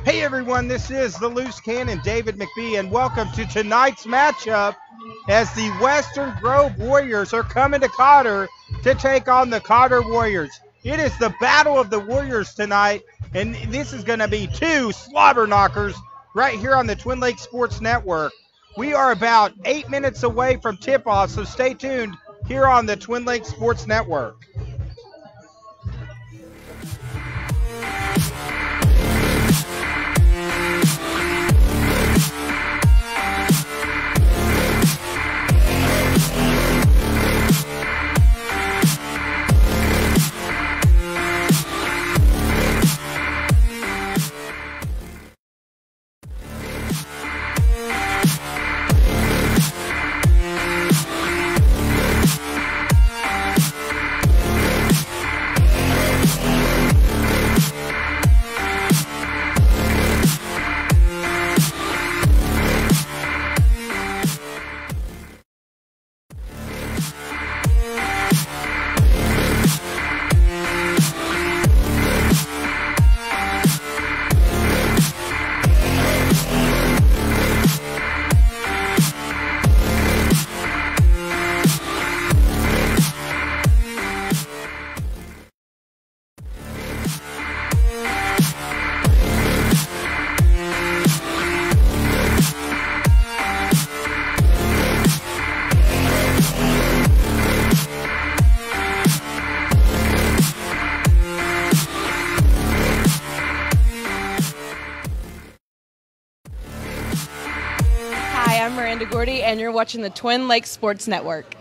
Hey everyone, this is the Loose Cannon, David McBee, and welcome to tonight's matchup as the Western Grove Warriors are coming to Cotter to take on the Cotter Warriors. It is the battle of the Warriors tonight, and this is going to be two slobber knockers right here on the Twin Lakes Sports Network. We are about 8 minutes away from tip-off, so stay tuned here on the Twin Lakes Sports Network. And you're watching the Twin Lakes Sports Network.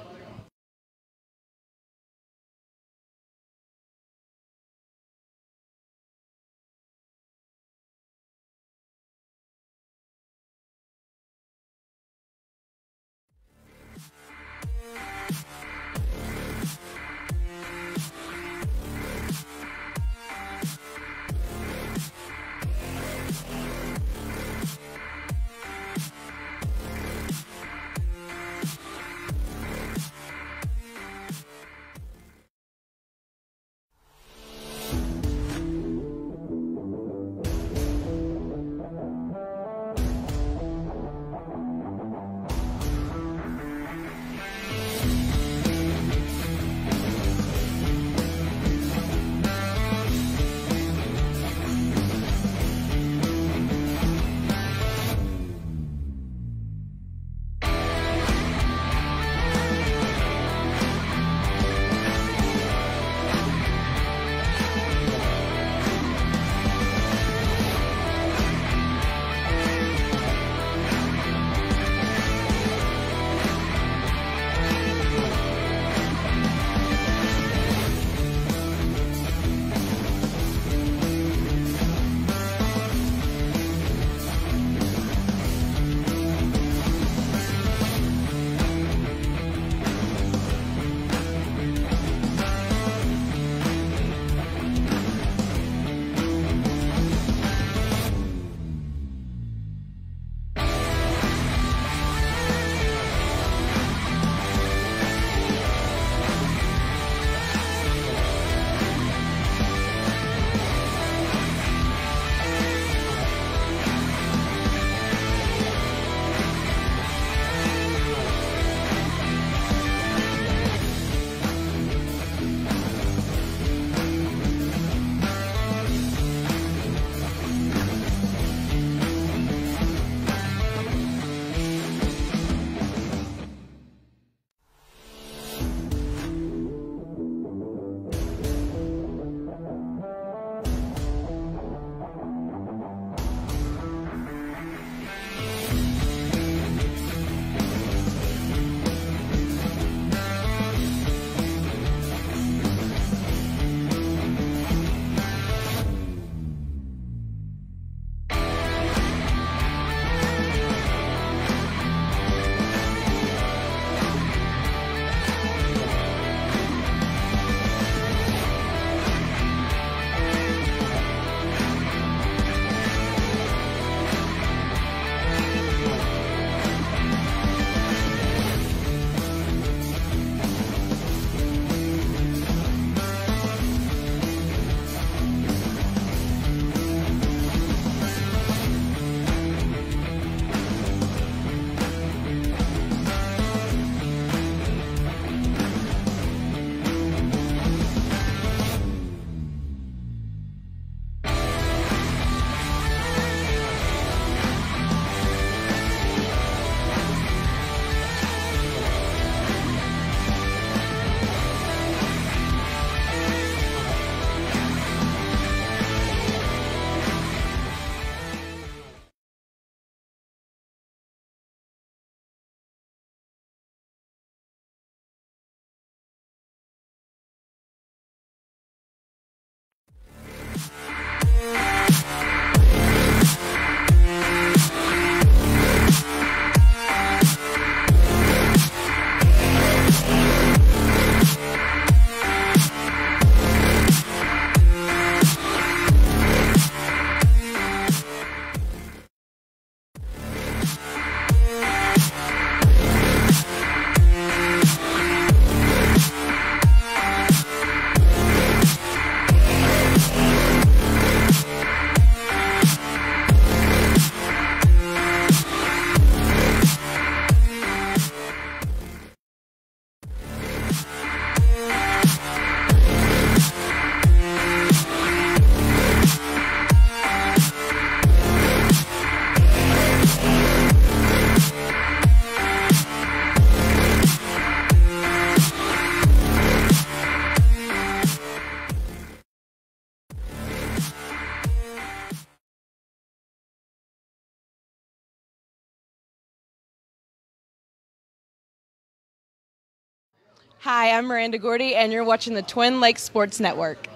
Hi, I'm Miranda Gordy, and you're watching the Twin Lakes Sports Network.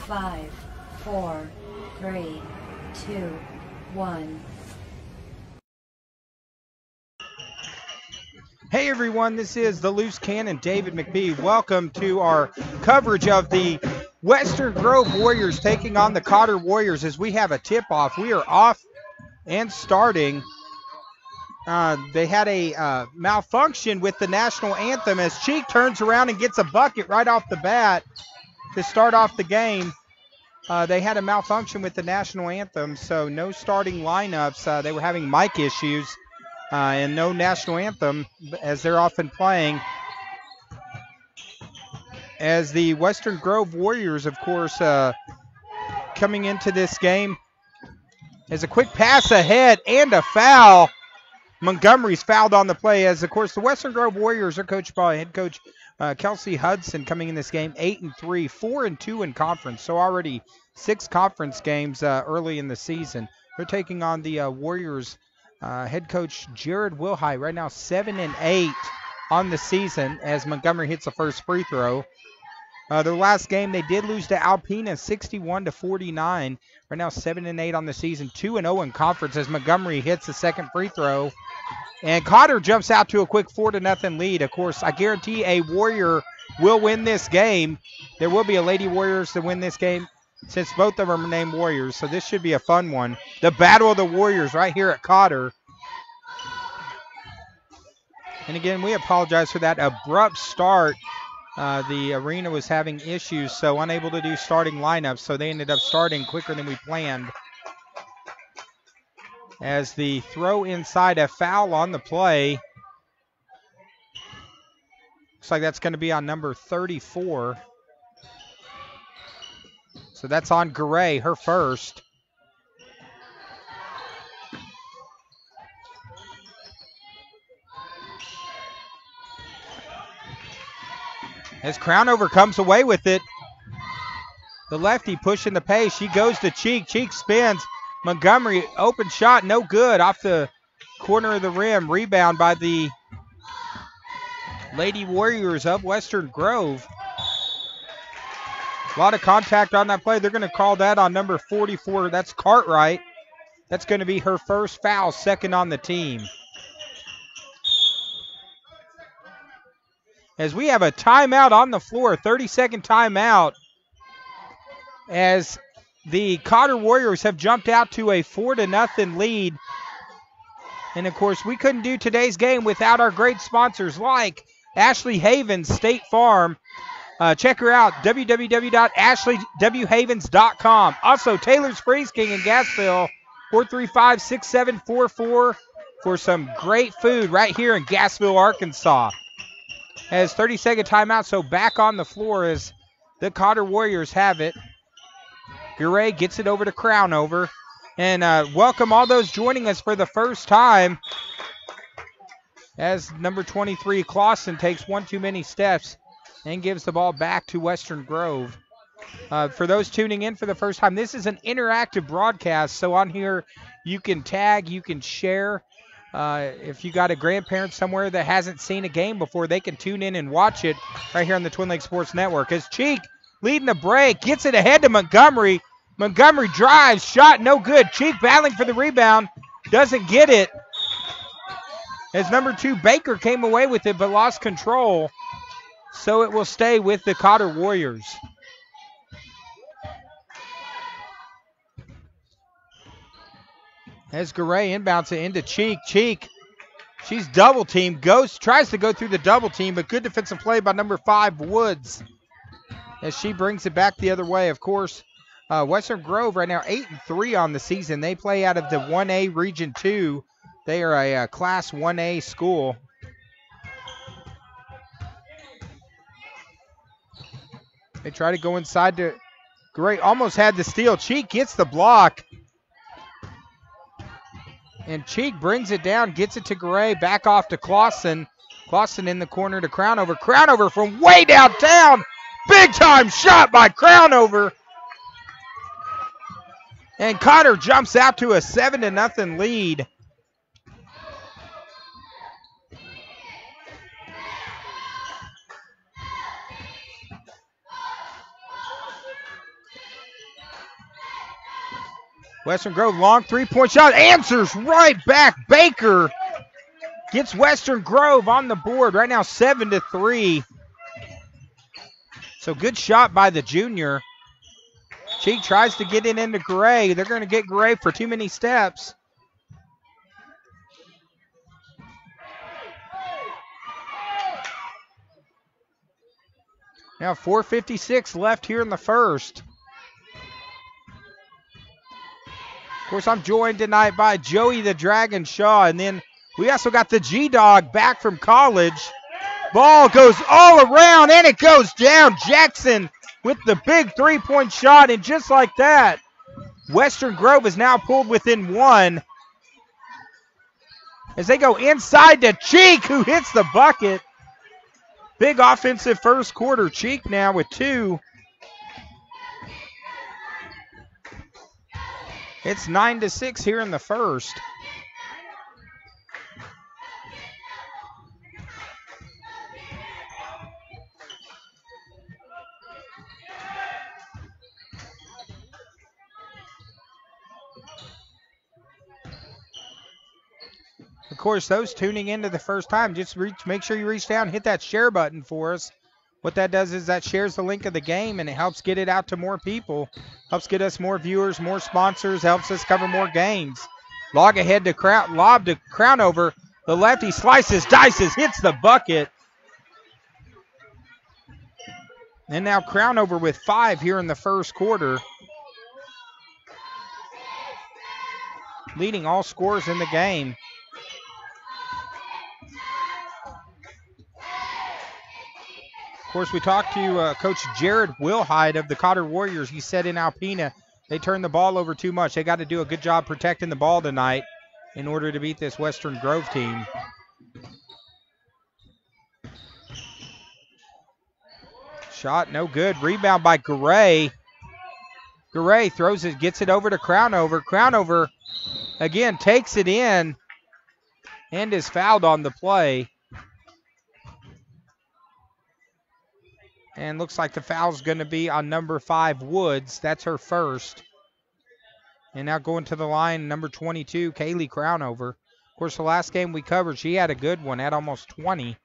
Five, four, three, two, one. Hey everyone, this is the Loose Cannon, David McBee. Welcome to our coverage of the Western Grove Warriors taking on the Cotter Warriors as we have a tip-off. We are off and starting. They had a malfunction with the national anthem as Cheek turns around and gets a bucket right off the bat to start off the game. They had a malfunction with the national anthem, so no starting lineups. They were having mic issues and no national anthem as they're often playing. As the Western Grove Warriors, of course, coming into this game, as a quick pass ahead and a foul. Montgomery's fouled on the play as, of course, the Western Grove Warriors are coached by head coach Kelsey Hudson coming in this game 8-3, 4-2 in conference. So already 6 conference games early in the season. They're taking on the Warriors head coach Jared Wilhite right now 7-8 on the season as Montgomery hits the first free throw. Their last game, they did lose to Alpena 61-49. Right now, 7-8 on the season, 2-0 in conference as Montgomery hits the second free throw. And Cotter jumps out to a quick 4-0 lead. Of course, I guarantee a Warrior will win this game. There will be a Lady Warriors to win this game since both of them are named Warriors. So this should be a fun one. The Battle of the Warriors right here at Cotter. And again, we apologize for that abrupt start. The arena was having issues, so unable to do starting lineups. So they ended up starting quicker than we planned. As the throw inside, a foul on the play. Looks like that's going to be on number 34. So that's on Garay, her first. As Crownover comes away with it. The lefty pushing the pace. She goes to Cheek. Cheek spins. Montgomery, open shot, no good. Off the corner of the rim. Rebound by the Lady Warriors of Western Grove. A lot of contact on that play. They're going to call that on number 44. That's Cartwright. That's going to be her first foul, second on the team. As we have a timeout on the floor, 30-second timeout, as the Cotter Warriors have jumped out to a 4-0 lead. And, of course, we couldn't do today's game without our great sponsors like Ashley Havens State Farm. Check her out, www.ashleywhavens.com. Also, Taylor's Freeze King in Gassville, 435-6744 for some great food right here in Gassville, Arkansas. As 30-second timeout, so back on the floor as the Cotter Warriors have it. Garay gets it over to Crownover. And welcome all those joining us for the first time as number 23, Clausen, takes one too many steps and gives the ball back to Western Grove. For those tuning in for the first time, this is an interactive broadcast, so on here you can tag, you can share. If you got a grandparent somewhere that hasn't seen a game before, they can tune in and watch it right here on the Twin Lakes Sports Network. As Cheek leading the break, gets it ahead to Montgomery. Montgomery drives, shot no good. Cheek battling for the rebound, doesn't get it. As number 2, Baker came away with it but lost control. So it will stay with the Cotter Warriors. As Garay inbounds it into Cheek. Cheek, she's double teamed. Tries to go through the double team, but good defensive play by number 5, Woods. As she brings it back the other way. Of course, Western Grove right now 8-3 on the season. They play out of the 1A Region 2. They are a Class 1A school. They try to go inside to Garay. Almost had the steal. Cheek gets the block. And Cheek brings it down, gets it to Garay, back off to Clausen. Clausen in the corner to Crownover. Crownover from way downtown. Big time shot by Crownover. And Cotter jumps out to a 7-0 lead. Western Grove, long three-point shot, answers right back. Baker gets Western Grove on the board. Right now 7-3. So good shot by the junior. Cheek tries to get it into Garay. They're going to get Garay for too many steps. Now 4:56 left here in the first. Of course, I'm joined tonight by Joey the Dragon Shaw, and then we also got the G-Dog back from college. Ball goes all around, and it goes down. Jackson with the big three-point shot, and just like that, Western Grove is now pulled within 1. As they go inside to Cheek, who hits the bucket. Big offensive first quarter. Cheek now with 2. It's 9-6 here in the first. Of course, those tuning into the first time, just make sure you reach down and hit that share button for us. What that does is that shares the link of the game, and it helps get it out to more people, helps get us more viewers, more sponsors, helps us cover more games. Lob to Crownover. The lefty slices, dices, hits the bucket. And now Crownover with 5 here in the first quarter, leading all scorers in the game. Of course, we talked to Coach Jared Wilhide of the Cotter Warriors. He said in Alpena they turned the ball over too much. They got to do a good job protecting the ball tonight in order to beat this Western Grove team. Shot no good. Rebound by Garay. Garay throws it, gets it over to Crownover. Crownover again takes it in and is fouled on the play. And looks like the foul's going to be on number 5, Woods. That's her first. And now going to the line, number 22, Kaylee Crownover. Of course, the last game we covered, she had a good one, had almost 20.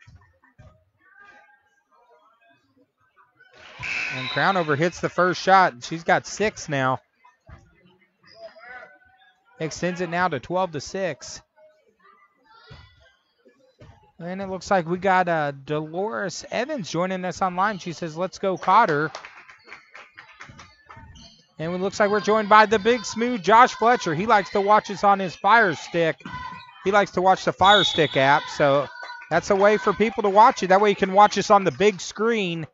And Crownover hits the first shot. She's got 6 now. Extends it now to 12-6. And it looks like we got Dolores Evans joining us online. She says, let's go Cotter. And it looks like we're joined by the big smooth Josh Fletcher. He likes to watch us on his Fire Stick. He likes to watch the Fire Stick app. So that's a way for people to watch it. That way you can watch us on the big screen.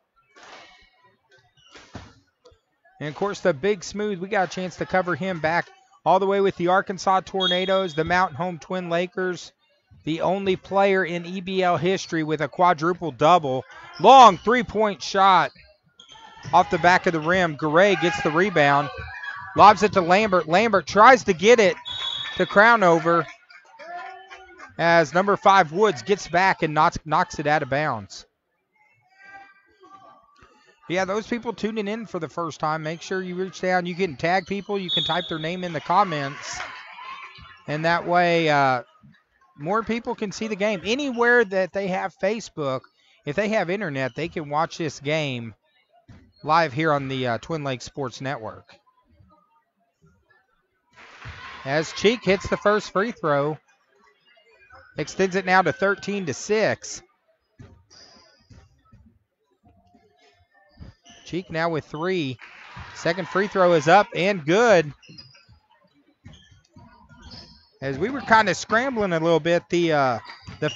And, of course, the big smooth, we got a chance to cover him back all the way with the Arkansas Tornadoes, the Mountain Home Twin Lakers. The only player in EBL history with a quadruple double. Long three-point shot off the back of the rim. Garay gets the rebound. Lobs it to Lambert. Lambert tries to get it to Crownover as number 5 Woods gets back and knocks it out of bounds. Yeah, those people tuning in for the first time, make sure you reach down. You can tag people. You can type their name in the comments. And that way more people can see the game. Anywhere that they have Facebook, if they have internet, they can watch this game live here on the Twin Lakes Sports Network. As Cheek hits the first free throw, extends it now to 13-6. Cheek now with 3. Second free throw is up and good. As we were kind of scrambling a little bit, the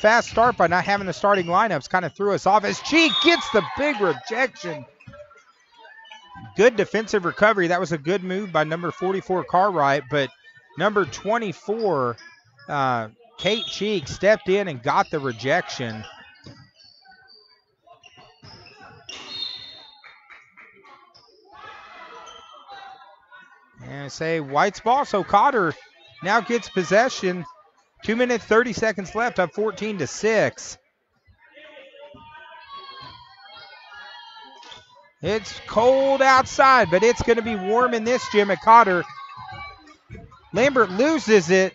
fast start by not having the starting lineups kind of threw us off. As Cheek gets the big rejection. Good defensive recovery. That was a good move by number 44 Cartwright, but number 24 Kate Cheek stepped in and got the rejection. And say White's ball, so Cotter now gets possession. 2 minutes, 30 seconds left, up 14-6. It's cold outside, but it's going to be warm in this gym at Cotter. Lambert loses it.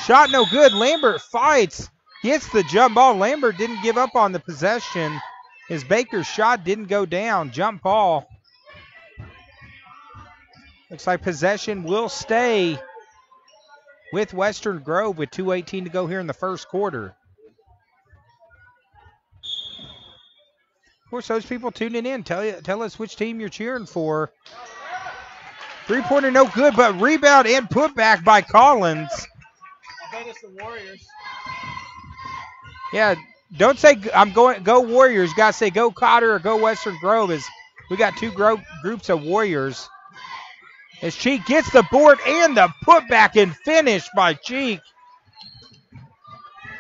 Shot no good. Lambert fights, gets the jump ball. Lambert didn't give up on the possession. His Baker's shot didn't go down. Jump ball. Looks like possession will stay with Western Grove with 2:18 to go here in the first quarter. Of course, those people tuning in, tell us which team you're cheering for. Three-pointer no good, but rebound and putback by Collins. I bet it's the Warriors. Yeah, don't say go Warriors. You got to say go Cotter or go Western Grove. We got 2 groups of Warriors. As Cheek gets the board and the putback and finish by Cheek.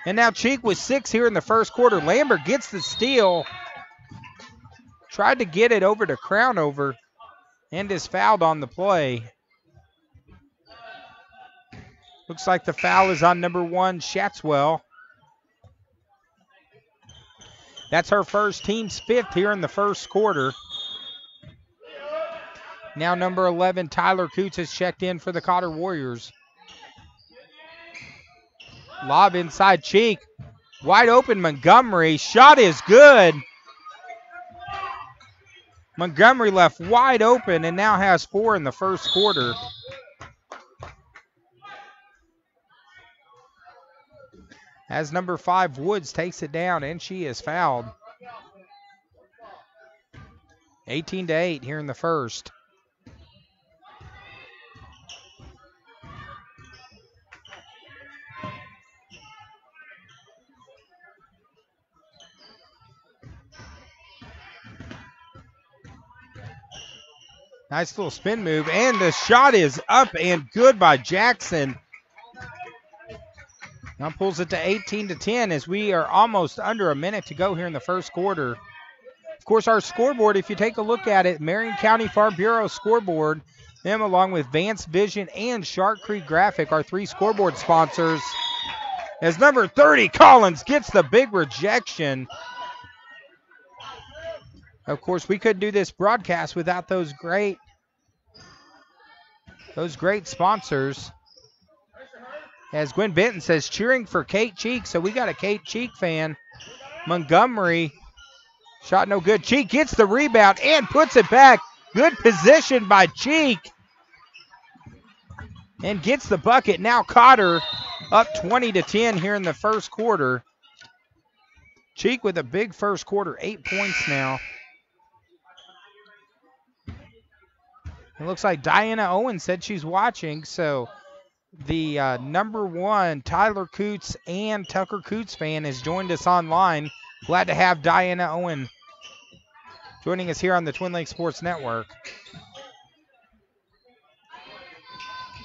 And now Cheek with 6 here in the first quarter. Lambert gets the steal. Tried to get it over to Crownover and is fouled on the play. Looks like the foul is on number 1, Shatswell. That's her first, team's 5th here in the first quarter. Now number 11, Tyler Coots has checked in for the Cotter Warriors. Lob inside Cheek. Wide open Montgomery. Shot is good. Montgomery left wide open and now has 4 in the first quarter. As number 5, Woods takes it down, and she is fouled. 18-8 here in the first. Nice little spin move, and the shot is up and good by Jackson. Now pulls it to 18-10 as we are almost under a minute to go here in the first quarter. Of course, our scoreboard, if you take a look at it, Marion County Farm Bureau scoreboard, them along with Vance Vision and Shark Creek Graphic, our 3 scoreboard sponsors. As number 30, Collins, gets the big rejection. Of course, we couldn't do this broadcast without those great sponsors. As Gwen Benton says, cheering for Kate Cheek, so we got a Kate Cheek fan. Montgomery, shot no good. Cheek gets the rebound and puts it back. Good position by Cheek. And gets the bucket. Now Cotter up 20-10 here in the first quarter. Cheek with a big first quarter, 8 points now. It looks like Diana Owen said she's watching, so the number 1 Tyler Coots and Tucker Coots fan has joined us online. Glad to have Diana Owen joining us here on the Twin Lakes Sports Network.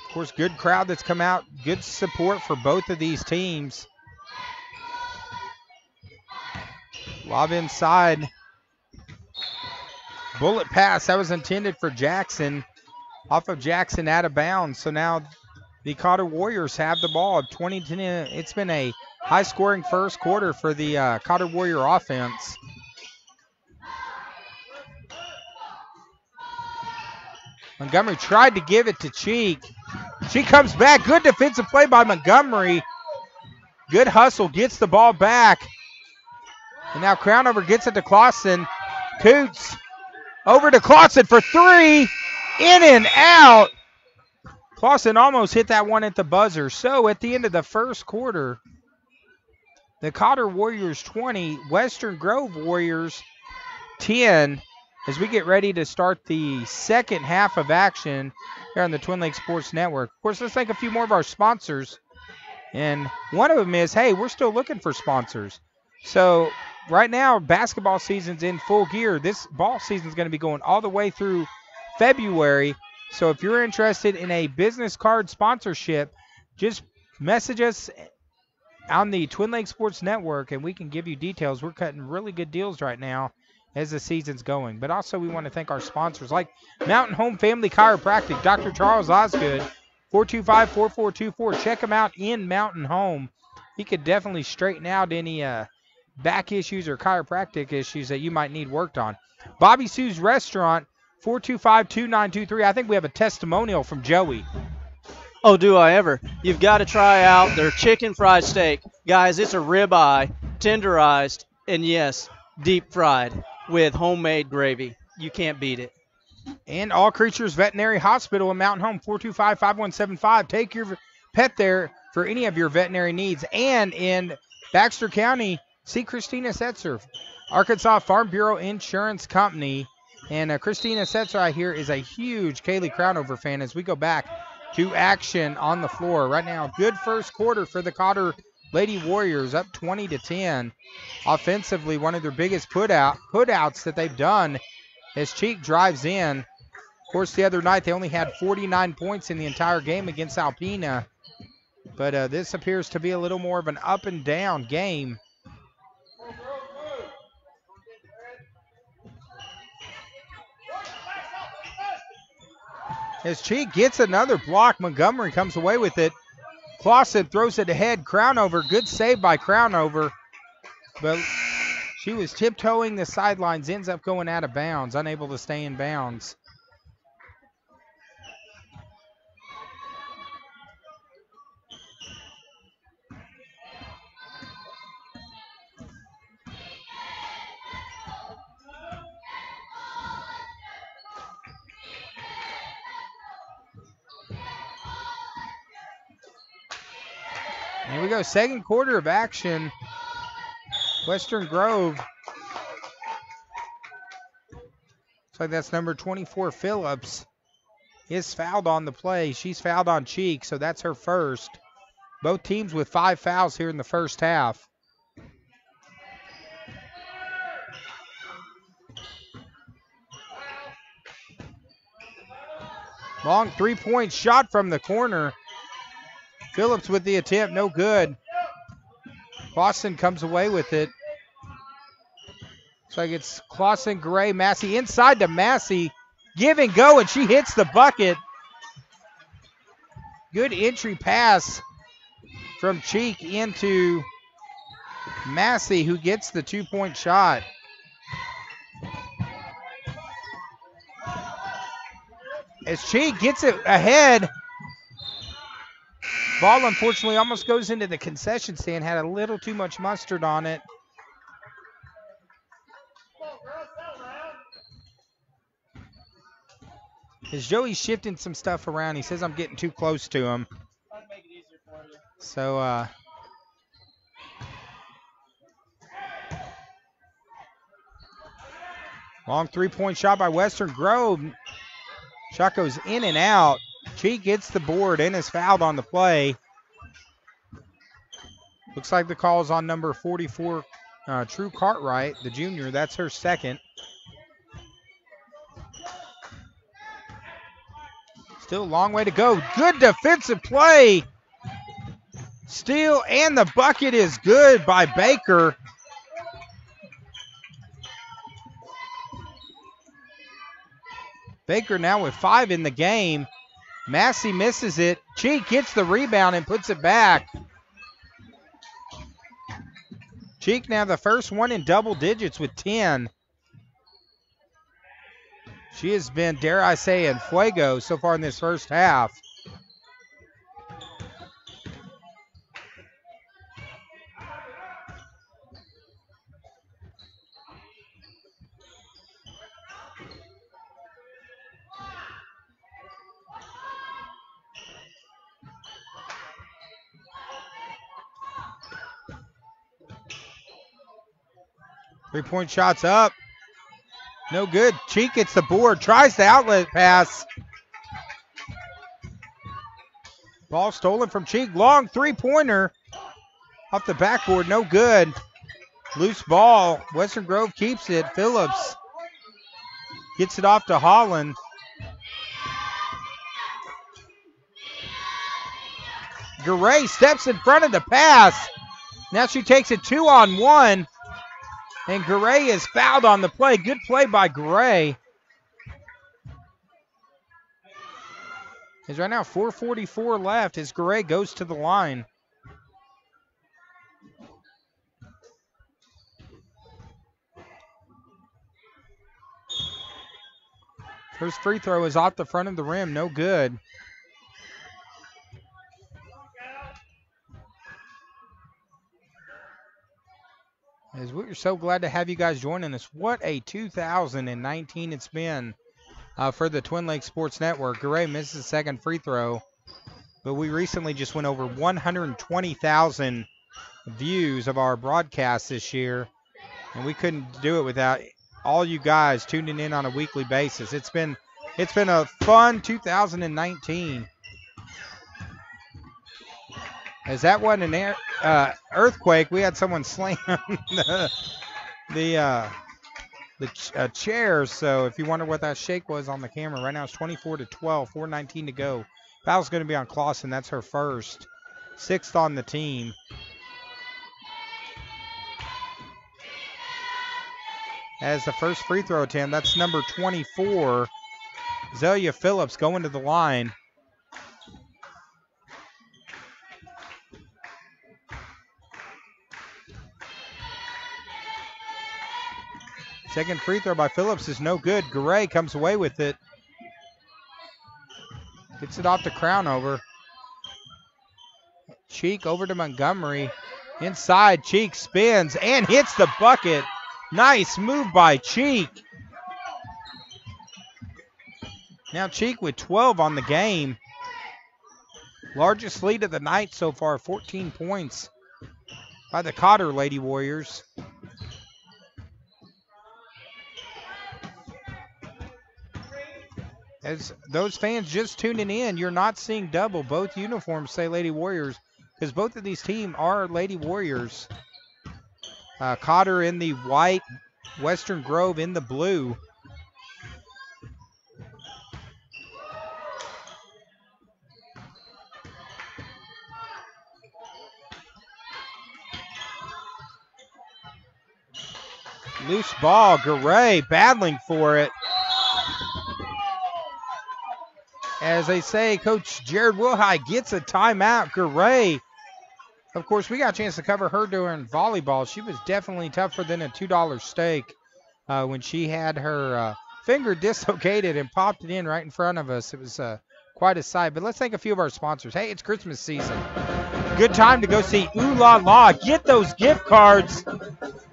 Of course, good crowd that's come out. Good support for both of these teams. Lob inside. Bullet pass. That was intended for Jackson. Off of Jackson, out of bounds. So now the Cotter Warriors have the ball. 20-10. It's been a high-scoring first quarter for the Cotter Warrior offense. Montgomery tried to give it to Cheek. She comes back. Good defensive play by Montgomery. Good hustle. Gets the ball back. And now Crownover gets it to Clausen. Coots over to Clausen for 3. In and out. Clausen almost hit that one at the buzzer. So at the end of the first quarter, the Cotter Warriors 20, Western Grove Warriors 10, as we get ready to start the second half of action here on the Twin Lakes Sports Network. Of course, let's thank a few more of our sponsors. And one of them is, hey, we're still looking for sponsors. So right now, basketball season's in full gear. This ball season is going to be going all the way through February. So if you're interested in a business card sponsorship, just message us on the Twin Lakes Sports Network and we can give you details. We're cutting really good deals right now as the season's going. But also we want to thank our sponsors like Mountain Home Family Chiropractic, Dr. Charles Osgood, 425-4424. Check him out in Mountain Home. He could definitely straighten out any back issues or chiropractic issues that you might need worked on. Bobby Sue's Restaurant, 425-2923. I think we have a testimonial from Joey. Oh, do I ever. You've got to try out their chicken fried steak. Guys, it's a ribeye, tenderized, and yes, deep fried with homemade gravy. You can't beat it. And All Creatures Veterinary Hospital in Mountain Home, 425-5175. Take your pet there for any of your veterinary needs. And in Baxter County, see Christina Setzer, Arkansas Farm Bureau Insurance Company. And Christina Setzer, I hear, is a huge Kaylee Crownover fan as we go back to action on the floor. Right now, good first quarter for the Cotter Lady Warriors, up 20-10. Offensively, one of their biggest putouts that they've done as Cheek drives in. Of course, the other night they only had 49 points in the entire game against Alpena. But this appears to be a little more of an up and down game. As Cheek gets another block, Montgomery comes away with it. Clausen throws it ahead. Crownover, good save by Crownover. But she was tiptoeing the sidelines, ends up going out of bounds, unable to stay in bounds. Here we go, second quarter of action. Western Grove. Looks like that's number 24, Phillips, is fouled on the play. She's fouled on Cheek, so that's her first. Both teams with 5 fouls here in the first half. Long three-point shot from the corner. Phillips with the attempt, no good. Clausen comes away with it. Looks like it's Clausen, Gray, Massey. Inside to Massey. Give and go, and she hits the bucket. Good entry pass from Cheek into Massey, who gets the 2-point shot. As Cheek gets it ahead, ball unfortunately almost goes into the concession stand, had a little too much mustard on it. As Joey's shifting some stuff around, he says I'm getting too close to him. So, long three-point shot by Western Grove. Shot goes in and out. Cheek gets the board and is fouled on the play. Looks like the call is on number 44, True Cartwright, the junior. That's her second. Still a long way to go. Good defensive play. Steal and the bucket is good by Baker. Baker now with 5 in the game. Massey misses it. Cheek gets the rebound and puts it back. Cheek now the first one in double digits with 10. She has been, dare I say, in fuego so far in this first half. Three-point shots up. No good. Cheek gets the board, tries the outlet pass. Ball stolen from Cheek. Long three-pointer off the backboard, no good. Loose ball. Western Grove keeps it. Phillips gets it off to Holland. Garay steps in front of the pass. Now she takes it 2-on-1. And Garay is fouled on the play. Good play by Garay. There's right now 4:44 left as Garay goes to the line. First free throw is off the front of the rim. No good. As we're so glad to have you guys joining us. What a 2019 it's been for the Twin Lakes Sports Network. Garay misses the second free throw, but we recently just went over 120,000 views of our broadcast this year, and we couldn't do it without all you guys tuning in on a weekly basis. It's been a fun 2019. As that wasn't an earthquake, we had someone slam the chairs. So if you wonder what that shake was on the camera, right now it's 24-12, 4:19 to go. Foul's going to be on Clausen. That's her first. 6th on the team. As the first free throw attempt, that's number 24, Zelia Phillips, going to the line. Second free throw by Phillips is no good. Garay comes away with it. Gets it off to Crownover. Cheek over to Montgomery. Inside, Cheek spins and hits the bucket. Nice move by Cheek. Now Cheek with 12 on the game. Largest lead of the night so far, 14 points by the Cotter Lady Warriors. As those fans just tuning in, you're not seeing double. Both uniforms say Lady Warriors because both of these teams are Lady Warriors. Cotter in the white, Western Grove in the blue. Loose ball, Garay battling for it. As they say, Coach Jared Wilhite gets a timeout. Garay, of course, we got a chance to cover her during volleyball. She was definitely tougher than a $2 steak when she had her finger dislocated and popped it in right in front of us. It was quite a sight. But let's thank a few of our sponsors. Hey, it's Christmas season. Good time to go see Ooh La La. Get those gift cards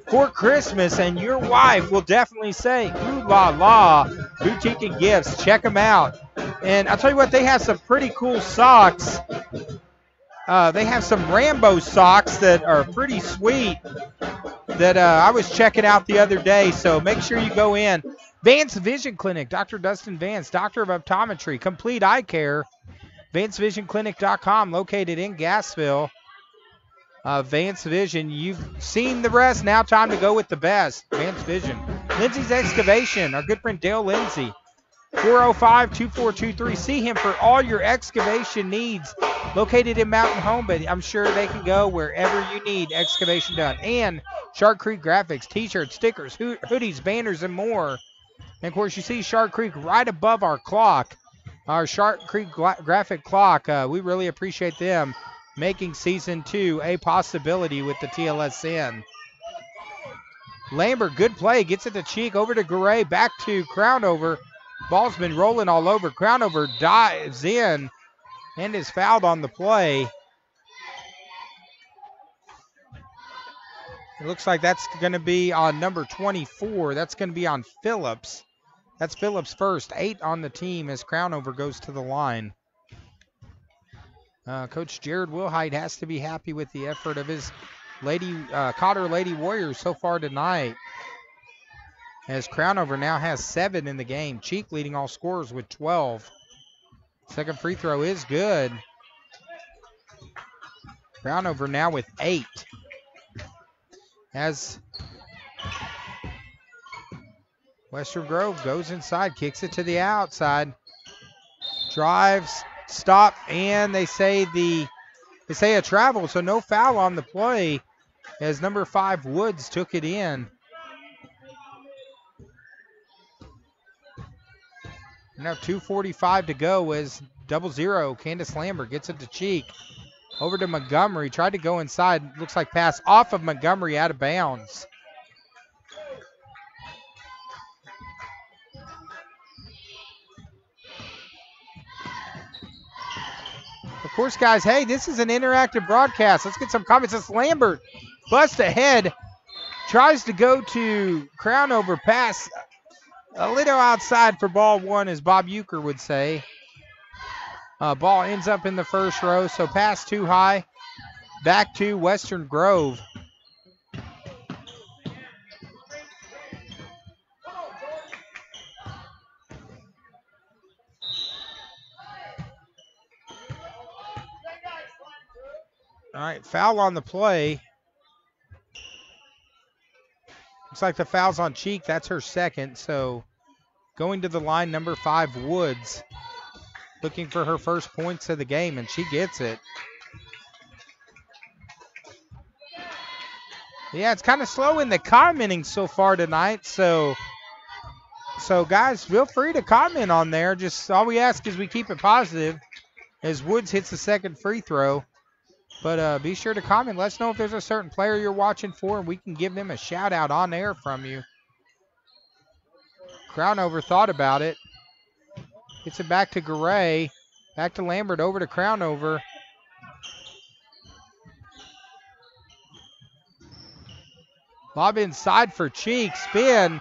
for Christmas, and your wife will definitely say Ooh La La Boutique and Gifts. Check them out. And I'll tell you what, they have some pretty cool socks. They have some Rambo socks that are pretty sweet that I was checking out the other day, so make sure you go in. Vance Vision Clinic, Dr. Dustin Vance, Doctor of Optometry, Complete Eye Care, VanceVisionClinic.com, located in Gassville. Vance Vision, you've seen the rest, now time to go with the best. Vance Vision. Lindsay's Excavation, our good friend Dale Lindsay. 405-2423. See him for all your excavation needs. Located in Mountain Home, but I'm sure they can go wherever you need excavation done. And Shark Creek Graphics, t-shirts, stickers, hoodies, banners, and more. And, of course, you see Shark Creek right above our clock, our Shark Creek graphic clock. We really appreciate them making Season 2 a possibility with the TLSN. Lambert, good play, gets it to Cheek, over to Garay, back to Crownover. Ball's been rolling all over. Crownover dives in and is fouled on the play. It looks like that's going to be on number 24. That's going to be on Phillips. That's Phillips' first. 8 on the team as Crownover goes to the line. Coach Jared Wilhite has to be happy with the effort of his Cotter Lady Warriors so far tonight. As Crownover now has 7 in the game. Cheek leading all scorers with 12. Second free throw is good. Crownover now with 8. As Western Grove goes inside, kicks it to the outside. Drives, stop, and they say a travel, so no foul on the play as number 5 Woods took it in. Now 2:45 to go as 0-0. Candace Lambert gets it to Cheek. Over to Montgomery. Tried to go inside. Looks like pass off of Montgomery out of bounds. Of course, guys, hey, this is an interactive broadcast. Let's get some comments. It's Lambert. Bust ahead. Tries to go to Crownover. Pass a little outside for ball one, as Bob Euchre would say. Ball ends up in the first row, so pass too high. Back to Western Grove. All right, foul on the play. Looks like the foul's on Cheek. That's her second. So going to the line, number 5, Woods. Looking for her first points of the game, and she gets it. Yeah, it's kind of slow in the commenting so far tonight. So guys, feel free to comment on there. Just all we ask is we keep it positive as Woods hits the second free throw. But be sure to comment. Let us know if there's a certain player you're watching for, and we can give them a shout-out on air from you. Crownover thought about it. Gets it back to Garay. Back to Lambert, over to Crownover. Lob inside for Cheek. Spin.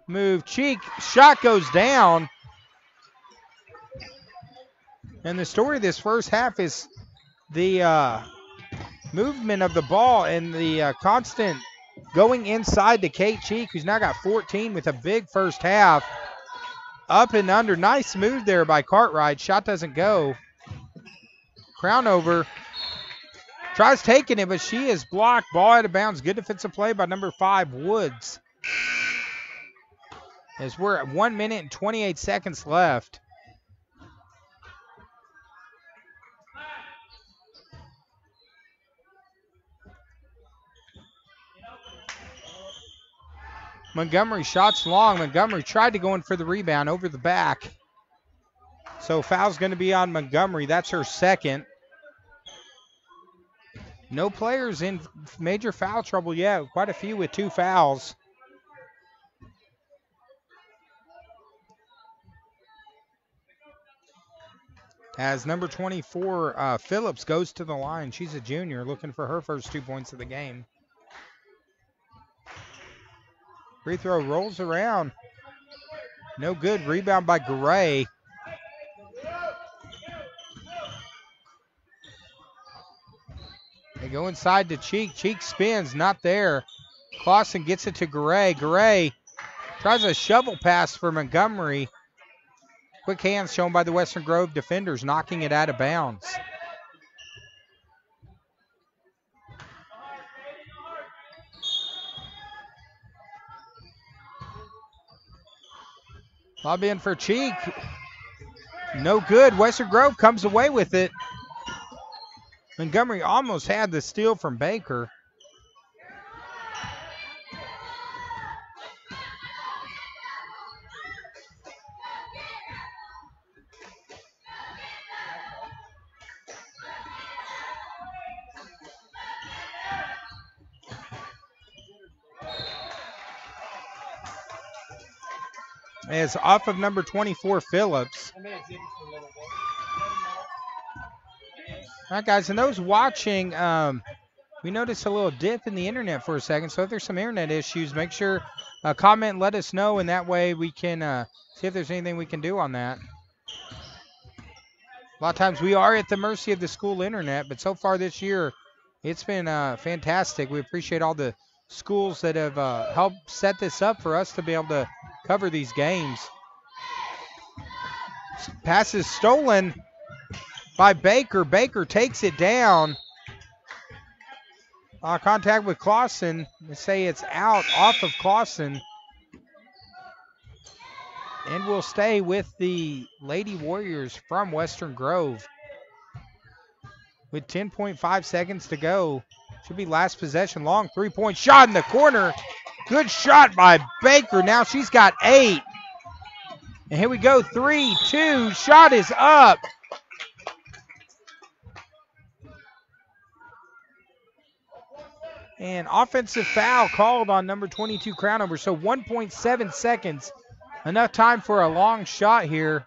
Move. Cheek. Shot goes down. And the story of this first half is the movement of the ball and the constant going inside to Kate Cheek, who's now got 14 with a big first half. Up and under. Nice move there by Cartwright. Shot doesn't go. Crown over. Tries taking it, but she is blocked. Ball out of bounds. Good defensive play by number 5, Woods. As we're at 1 minute and 28 seconds left. Montgomery shots long. Montgomery tried to go in for the rebound over the back. So foul's going to be on Montgomery. That's her second. No players in major foul trouble yet. Quite a few with 2 fouls. As number 24, Phillips, goes to the line. She's a junior looking for her first 2 points of the game. Free throw rolls around. No good. Rebound by Gray. They go inside to Cheek. Cheek spins. Not there. Clausen gets it to Gray. Gray tries a shovel pass for Montgomery. Quick hands shown by the Western Grove defenders, knocking it out of bounds. Lob in for Cheek. No good. Western Grove comes away with it. Montgomery almost had the steal from Baker. It's off of number 24, Phillips. All right, guys, and those watching, we noticed a little dip in the internet for a second. So if there's some internet issues, make sure comment and let us know, and that way we can see if there's anything we can do on that. A lot of times we are at the mercy of the school internet, but so far this year, it's been fantastic. We appreciate all the schools that have helped set this up for us to be able to cover these games. Pass is stolen by Baker. Baker takes it down. Contact with Clausen. They say it's out off of Clausen. And we'll stay with the Lady Warriors from Western Grove. With 10.5 seconds to go. Should be last possession. Long three-point shot in the corner. Good shot by Baker. Now she's got 8. And here we go. 3-2. Shot is up. And offensive foul called on number 22, Crownover. So 1.7 seconds. Enough time for a long shot here.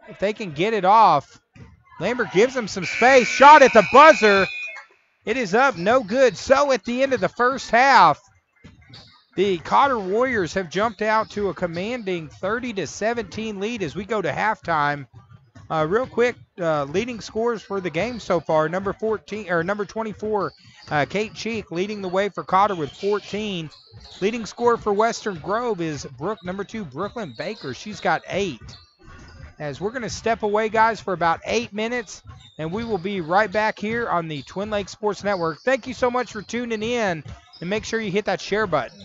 If they can get it off. Lambert gives them some space. Shot at the buzzer. It is up. No good. So at the end of the first half, the Cotter Warriors have jumped out to a commanding 30-17 lead as we go to halftime. Real quick, leading scores for the game so far. Number 24, Kate Cheek leading the way for Cotter with 14. Leading scorer for Western Grove is number 2, Brooklyn Baker. She's got 8. As we're going to step away, guys, for about 8 minutes, and we will be right back here on the Twin Lakes Sports Network. Thank you so much for tuning in, and make sure you hit that share button.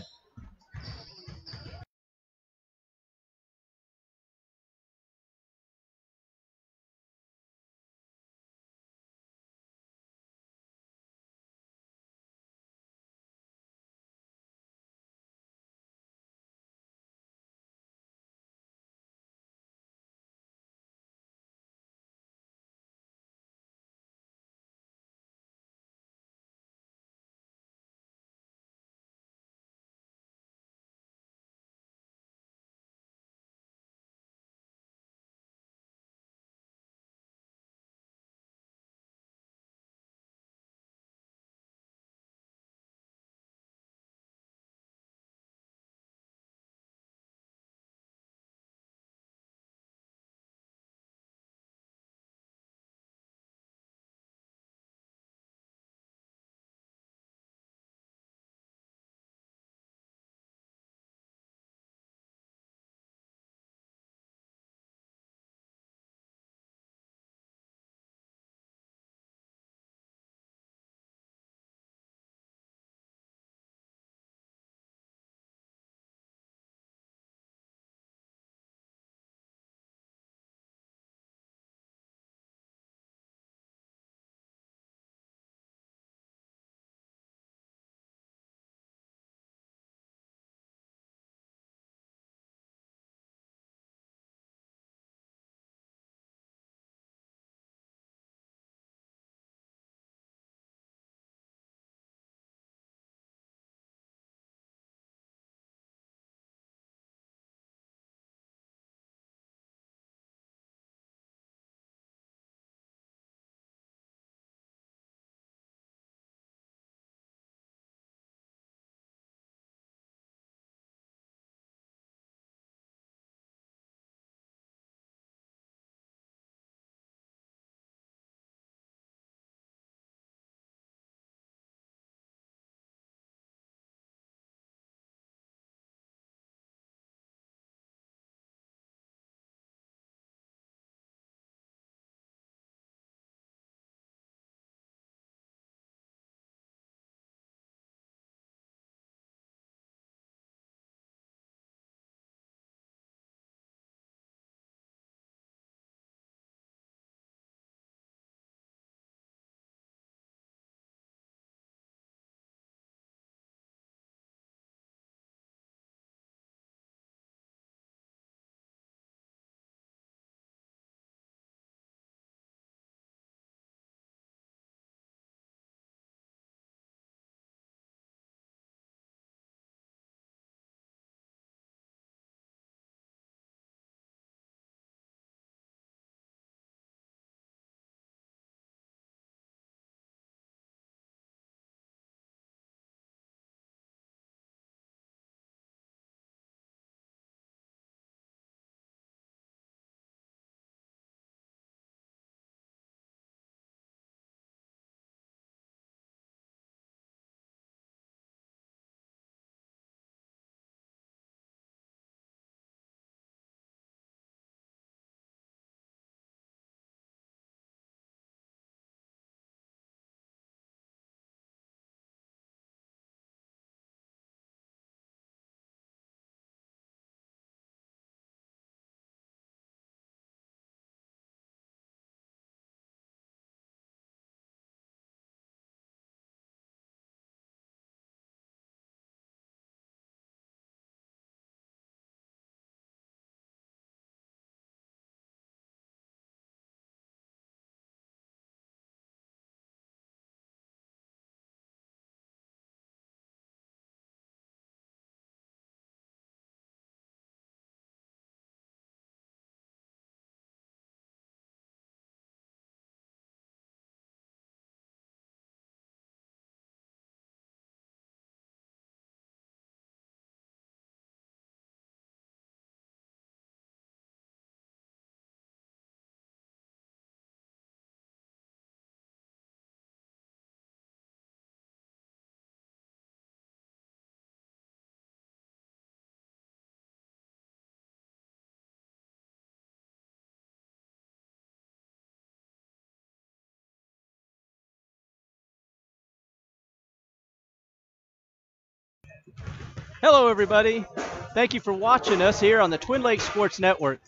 Hello, everybody. Thank you for watching us here on the Twin Lakes Sports Network.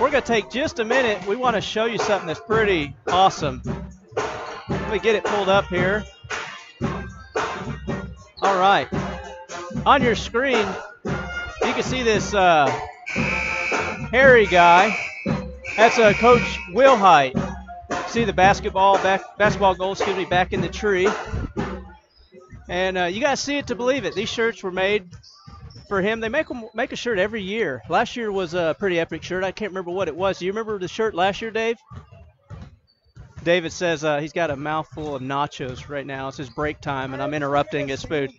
We're going to take just a minute. We want to show you something that's pretty awesome. Let me get it pulled up here. All right. On your screen, you can see this hairy guy. That's Coach Wilhite. See the basketball goal, back in the tree. And you got to see it to believe it. These shirts were made for him. They make a shirt every year. Last year was a pretty epic shirt. I can't remember what it was. Do you remember the shirt last year, Dave? David says he's got a mouthful of nachos right now. It's his break time, and I'm interrupting his food.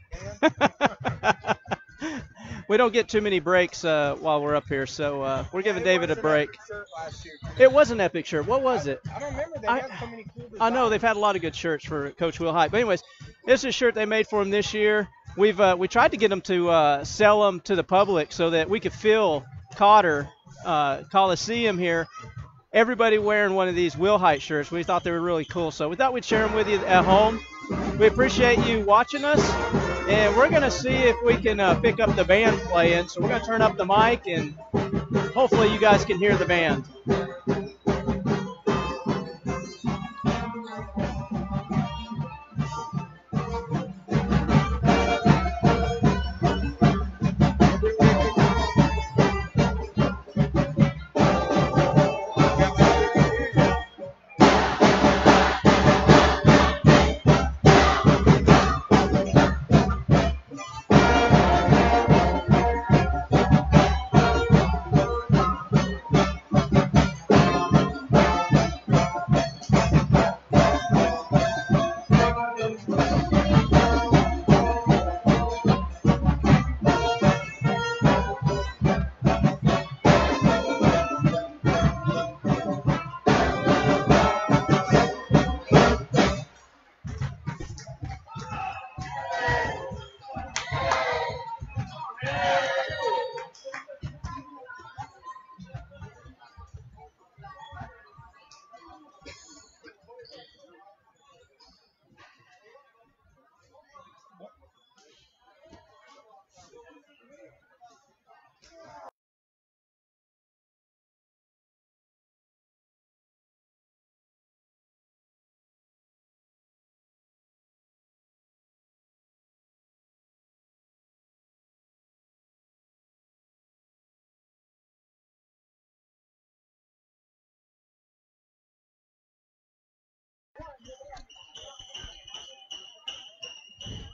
We don't get too many breaks while we're up here, so we're giving David a break. It was an epic shirt. What was it? I don't remember. They had so many cool designs. I know they've had a lot of good shirts for Coach Will Hyde. But anyways, this is a shirt they made for him this year. We tried to get them to sell them to the public so that we could fill Cotter Coliseum here. Everybody wearing one of these Will Hyde shirts. We thought they were really cool, so we thought we'd share them with you at home. We appreciate you watching us, and we're going to see if we can pick up the band playing. So we're going to turn up the mic, and hopefully you guys can hear the band.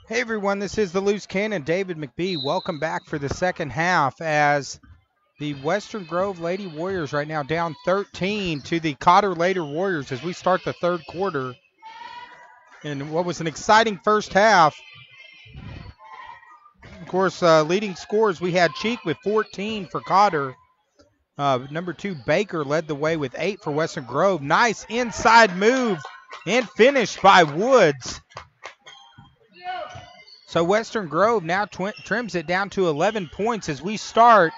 Hey everyone, this is the Loose Cannon, David McBee. Welcome back for the second half as the Western Grove Lady Warriors right now down 13 to the Cotter Later Warriors as we start the third quarter. And what was an exciting first half. Of course, leading scores, we had Cheek with 14 for Cotter. Number 2, Baker led the way with 8 for Western Grove. Nice inside move and finish by Woods. So Western Grove now trims it down to 11 points as we start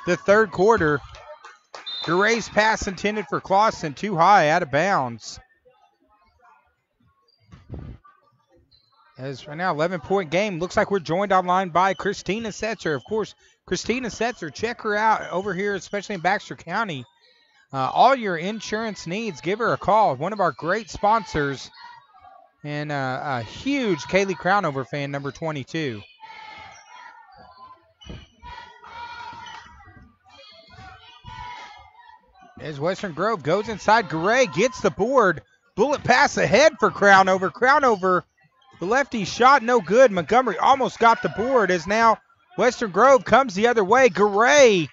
the third quarter. Garay's pass intended for Clausen, too high, out of bounds. As right now, 11-point game. Looks like we're joined online by Christina Setzer. Of course, Christina Setzer, check her out over here, especially in Baxter County. All your insurance needs, give her a call. One of our great sponsors. And a huge Kaylee Crownover fan, number 22. As Western Grove goes inside, Garay gets the board. Bullet pass ahead for Crownover. Crownover, the lefty shot no good. Montgomery almost got the board as now Western Grove comes the other way. Garay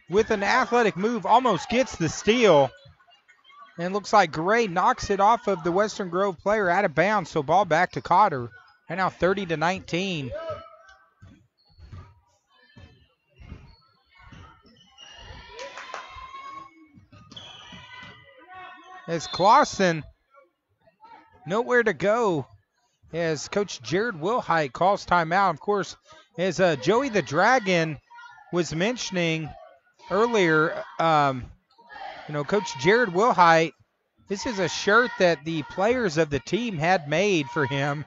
with an athletic move almost gets the steal. And looks like Garay knocks it off of the Western Grove player out of bounds. So ball back to Cotter. Right now 30-19. As Clausen nowhere to go as Coach Jared Wilhite calls timeout. Of course, as Joey the Dragon was mentioning earlier, Coach Jared Wilhite, this is a shirt that the players of the team had made for him.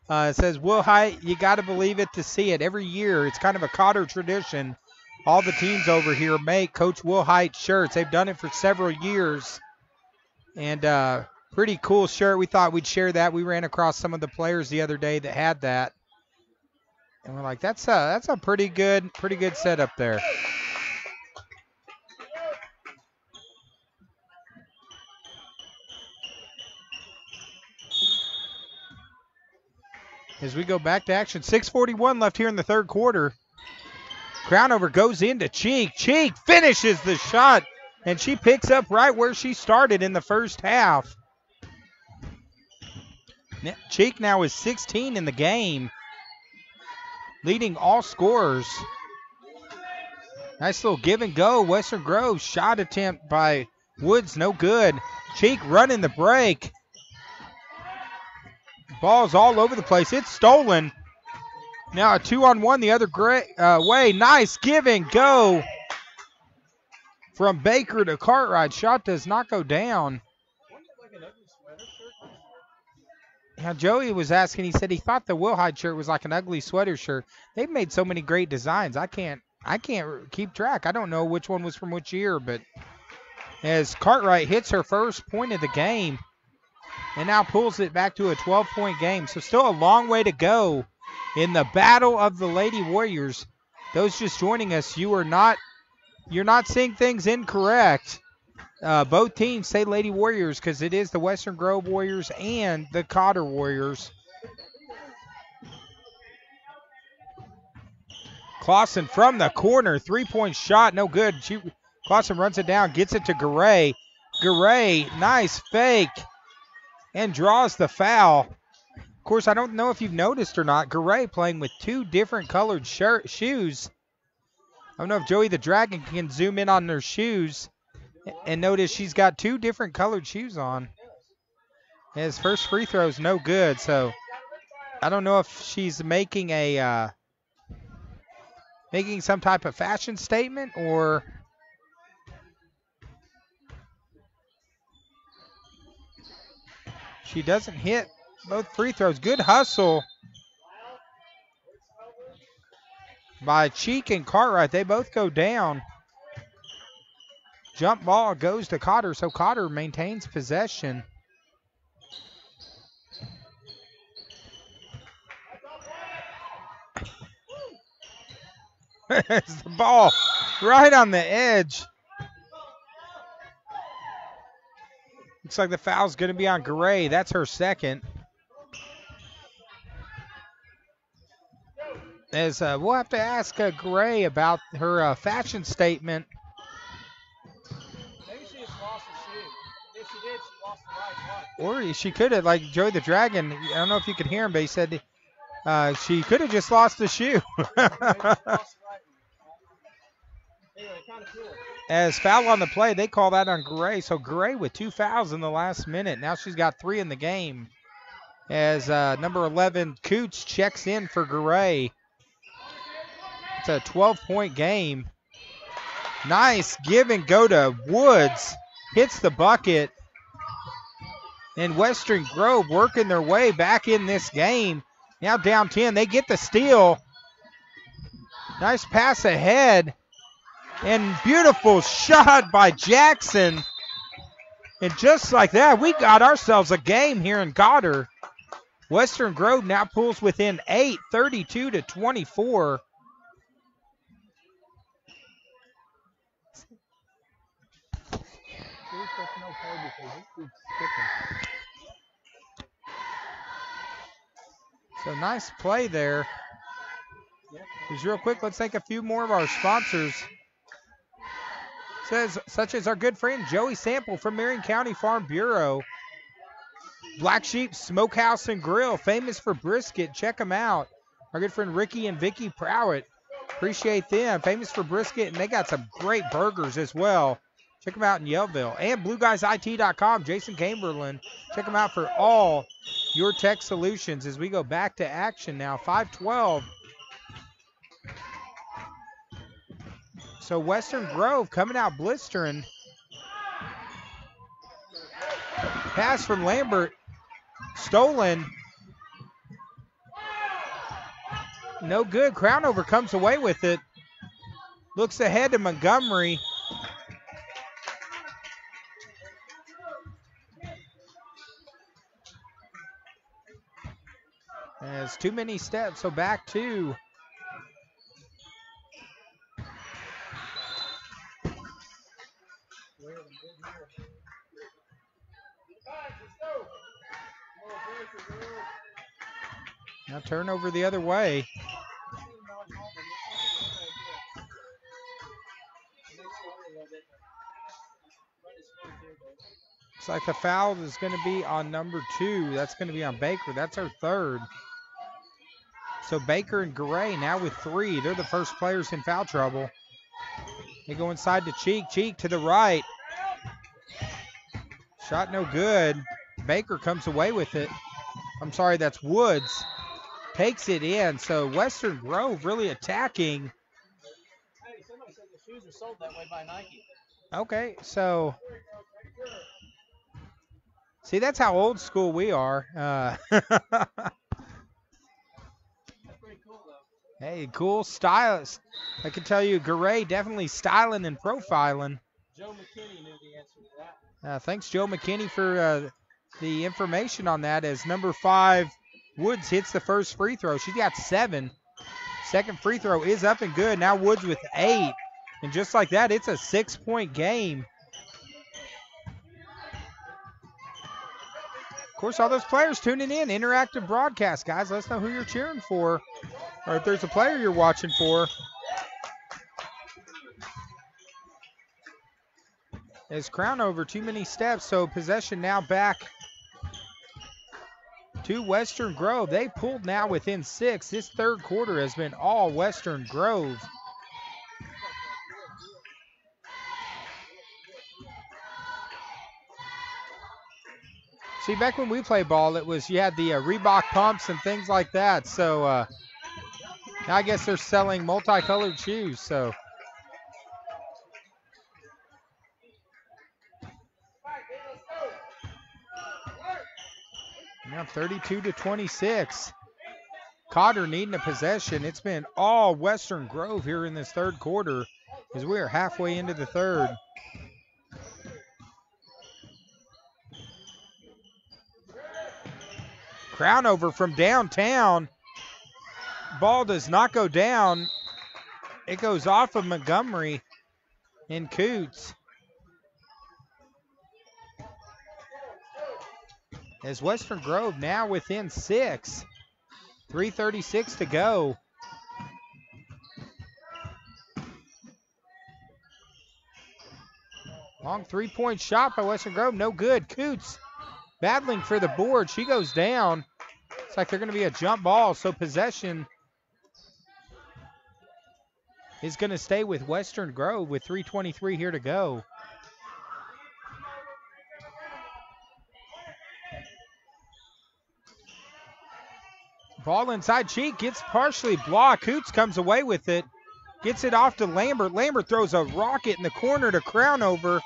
It says, Will Height, you got to believe it to see it. Every year, it's kind of a Cotter tradition. All the teams over here make Coach Will Height shirts. They've done it for several years. And pretty cool shirt. We thought we'd share that. We ran across some of the players the other day that had that. And we're like, that's a pretty good setup there. As we go back to action, 6:41 left here in the third quarter. Crownover goes into Cheek. Cheek finishes the shot, and she picks up right where she started in the first half. Cheek now is 16 in the game, leading all scorers. Nice little give and go. Western Grove shot attempt by Woods, no good. Cheek running the break. Ball's all over the place. It's stolen. Now a 2-on-1 the other way. Nice give and go from Baker to Cartwright. Shot does not go down. Now Joey was asking, he said he thought the Wilhide shirt was like an ugly sweater shirt. They've made so many great designs. I can't keep track. I don't know which one was from which year, but as Cartwright hits her first point of the game and now pulls it back to a 12-point game. So still a long way to go in the battle of the Lady Warriors. Those just joining us, you're not seeing things incorrect. Both teams say Lady Warriors because it is the Western Grove Warriors and the Cotter Warriors. Clausen from the corner, 3-point shot, no good. Clausen runs it down, gets it to Garay. Garay, nice fake, and draws the foul. Of course, I don't know if you've noticed or not, Garay playing with two different colored shoes. I don't know if Joey the Dragon can zoom in on her shoes and notice she's got two different colored shoes on. His first free throw is no good, so I don't know if she's making some type of fashion statement or she doesn't hit both free throws. Good hustle by Cheek and Cartwright. They both go down. Jump ball goes to Cotter, so Cotter maintains possession. There's the ball right on the edge. Looks like the foul's going to be on Garay. That's her second. As we'll have to ask Garay about her fashion statement. Maybe she just lost the shoe. If she did, she lost the right one. Or she could have, like Joey the Dragon, I don't know if you could hear him, but he said she could have just lost the shoe. As foul on the play, they call that on Garay. So Garay with 2 fouls in the last minute. Now she's got 3 in the game. As number 11, Coots, checks in for Garay. It's a 12-point game. Nice give and go to Woods. Hits the bucket. And Western Grove working their way back in this game. Now down 10. They get the steal. Nice pass ahead. And beautiful shot by Jackson. And just like that, we got ourselves a game here in Cotter. Western Grove now pulls within 8, 32-24. So nice play there. Just real quick, let's thank a few more of our sponsors. Such as our good friend Joey Sample from Marion County Farm Bureau. Black Sheep Smokehouse and Grill, famous for brisket. Check them out. Our good friend Ricky and Vicky Prowett. Appreciate them. Famous for brisket, and they got some great burgers as well. Check them out in Yellville. And BlueGuysIT.com, Jason Chamberlain. Check them out for all your tech solutions as we go back to action now. 5-12. So Western Grove coming out blistering. Pass from Lambert. Stolen. No good. Crownover comes away with it. Looks ahead to Montgomery. It's too many steps, so back two. Now turnover the other way. Looks like the foul is going to be on number 2. That's going to be on Baker. That's her third. So Baker and Garay now with 3. They're the first players in foul trouble. They go inside to Cheek. Cheek to the right. Shot no good. Baker comes away with it. I'm sorry, that's Woods. Takes it in. So Western Grove really attacking. Hey, somebody said the shoes are sold that way by Nike. Okay, so see, that's how old school we are. That's pretty cool, though. Hey, cool stylist. I can tell you, Garay definitely styling and profiling. Joe McKinney knew the answer to that. Thanks, Joe McKinney, for the information on that. As number 5, Woods hits the first free throw. She's got 7. Second free throw is up and good. Now Woods with 8. And just like that, it's a 6-point game. Of course, all those players tuning in. Interactive broadcast, guys. Let us know who you're cheering for, or if there's a player you're watching for. As Crownover, too many steps, so possession now back to Western Grove. They pulled now within 6. This third quarter has been all Western Grove. See, back when we played ball, it was you had the Reebok pumps and things like that. So now I guess they're selling multicolored shoes. So now 32-26. Cotter needing a possession. It's been all Western Grove here in this third quarter as we are halfway into the third. Crownover from downtown. Ball does not go down. It goes off of Montgomery and Coots. As Western Grove now within 6. 3:36 to go. Long three-point shot by Western Grove. No good. Coots battling for the board. She goes down. It's like they're going to be a jump ball, so possession is going to stay with Western Grove with 3:23 here to go. Ball inside. Cheek gets partially blocked. Coots comes away with it. Gets it off to Lambert. Lambert throws a rocket in the corner to Crownover.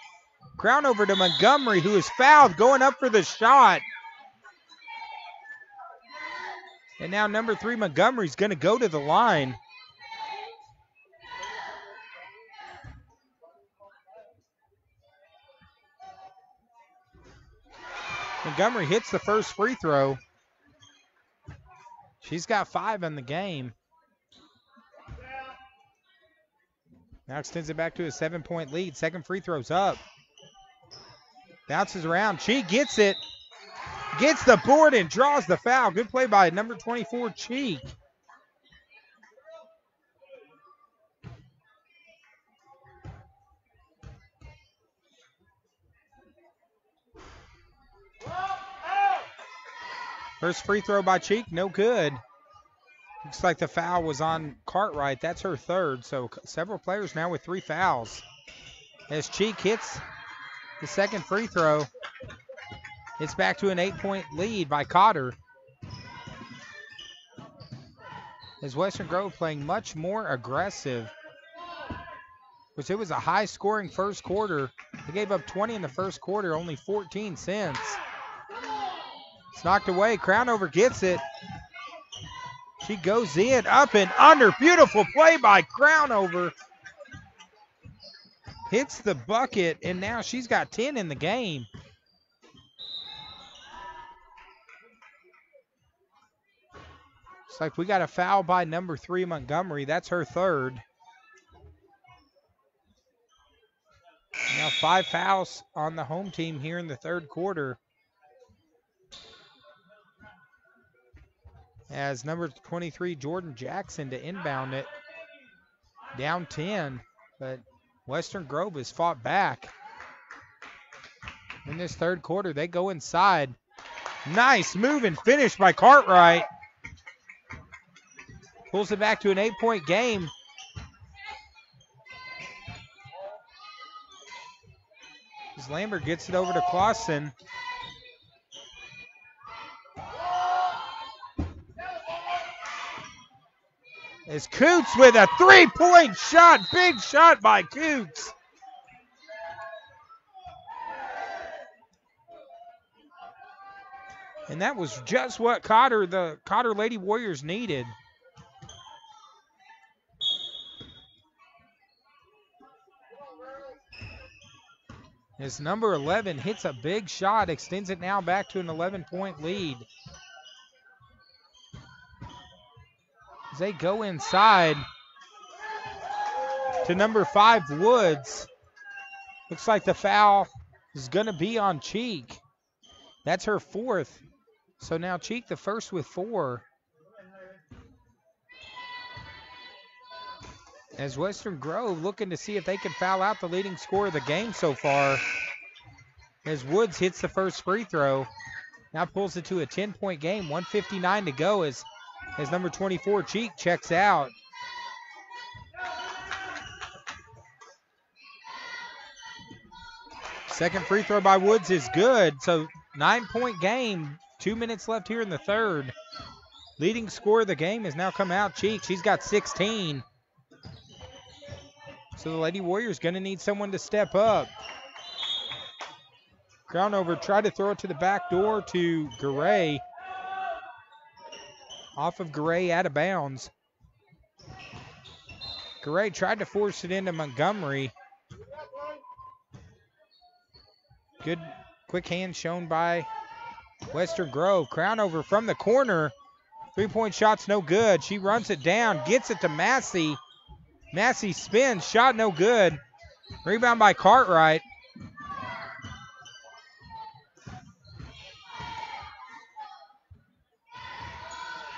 Crownover to Montgomery, who is fouled, going up for the shot. And now number 3, Montgomery's going to go to the line. Montgomery hits the first free throw. She's got 5 in the game. Now extends it back to a 7-point lead. Second free throw's up. Bounces around. Cheek gets it. Gets the board and draws the foul. Good play by number 24, Cheek. First free throw by Cheek, no good. Looks like the foul was on Cartwright. That's her third, so several players now with 3 fouls. As Cheek hits the second free throw, it's back to an 8-point lead by Cotter. As Western Grove playing much more aggressive, which it was a high-scoring first quarter. They gave up 20 in the first quarter, only 14 since. It's knocked away. Crownover gets it. She goes in, up and under. Beautiful play by Crownover. Hits the bucket, and now she's got 10 in the game. Looks like we got a foul by number 3, Montgomery. That's her third. Now 5 fouls on the home team here in the third quarter. As number 23, Jordan Jackson, to inbound it. Down 10, but Western Grove has fought back. In this third quarter, they go inside. Nice move and finish by Cartwright. Pulls it back to an 8-point game. As Lambert gets it over to Clausen. As Coots with a 3-point shot. Big shot by Coots. And that was just what the Cotter Lady Warriors needed. As number 11 hits a big shot, extends it now back to an 11-point lead. As they go inside to number 5, Woods. Looks like the foul is going to be on Cheek. That's her 4th. So now Cheek the first with 4. As Western Grove looking to see if they can foul out the leading scorer of the game so far. As Woods hits the first free throw. Now pulls it to a 10-point game. 1:59 to go as number 24, Cheek, checks out. Second free throw by Woods is good. So 9-point game. 2 minutes left here in the third. Leading scorer of the game has now come out, Cheek. She's got 16. So the Lady Warriors going to need someone to step up. Crownover tried to throw it to the back door to Garay. Off of Garay, out of bounds. Garay tried to force it into Montgomery. Good quick hand shown by Western Grove. Crownover from the corner. 3-point shot's no good. She runs it down, gets it to Massey. Massey spins, shot no good. Rebound by Cartwright.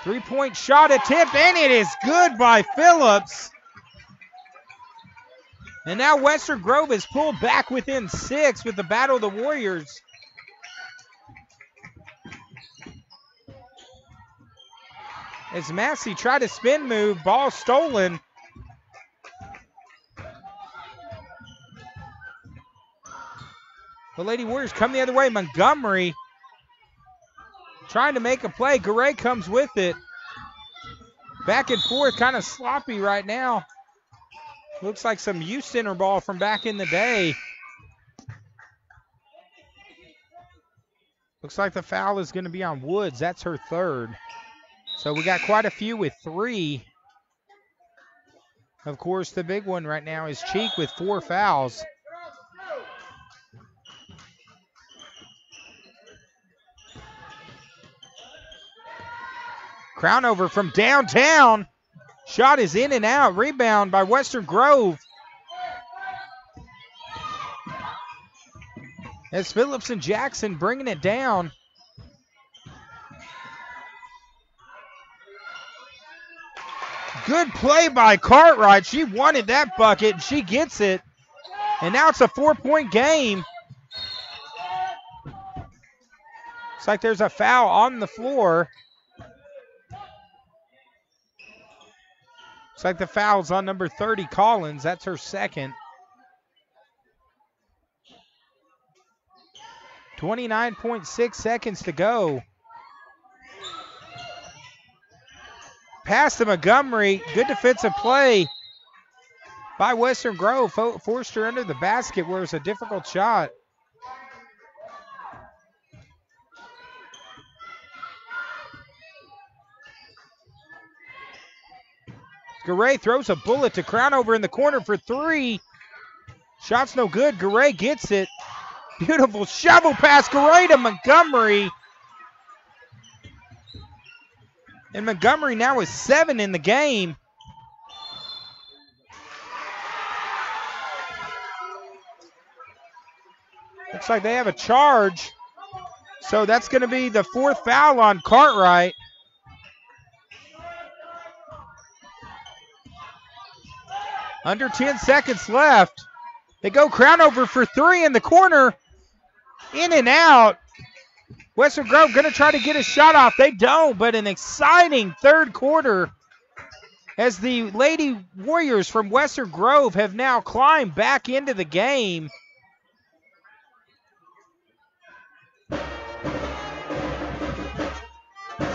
Three-point shot attempt, and it is good by Phillips. And now Western Grove is pulled back within 6 with the Battle of the Warriors. As Massey tried to spin move, ball stolen. The Lady Warriors come the other way. Montgomery trying to make a play. Garay comes with it. Back and forth, kind of sloppy right now. Looks like some youth center ball from back in the day. Looks like the foul is going to be on Woods. That's her third. So we got quite a few with 3. Of course, the big one right now is Cheek with 4 fouls. Crownover from downtown. Shot is in and out. Rebound by Western Grove. As Phillips and Jackson bringing it down. Good play by Cartwright. She wanted that bucket. She gets it. And now it's a 4-point game. Looks like there's a foul on the floor. Looks like the foul's on number 30, Collins. That's her second. 29.6 seconds to go. Pass to Montgomery. Good defensive play by Western Grove. Forced her under the basket where it was a difficult shot. Garay throws a bullet to Crownover in the corner for three. Shot's no good. Garay gets it. Beautiful shovel pass. Garay to Montgomery. And Montgomery now is 7 in the game. Looks like they have a charge. So that's going to be the 4th foul on Cartwright. Under 10 seconds left. They go Crownover for three in the corner. In and out. Western Grove going to try to get a shot off. They don't, but an exciting third quarter as the Lady Warriors from Western Grove have now climbed back into the game.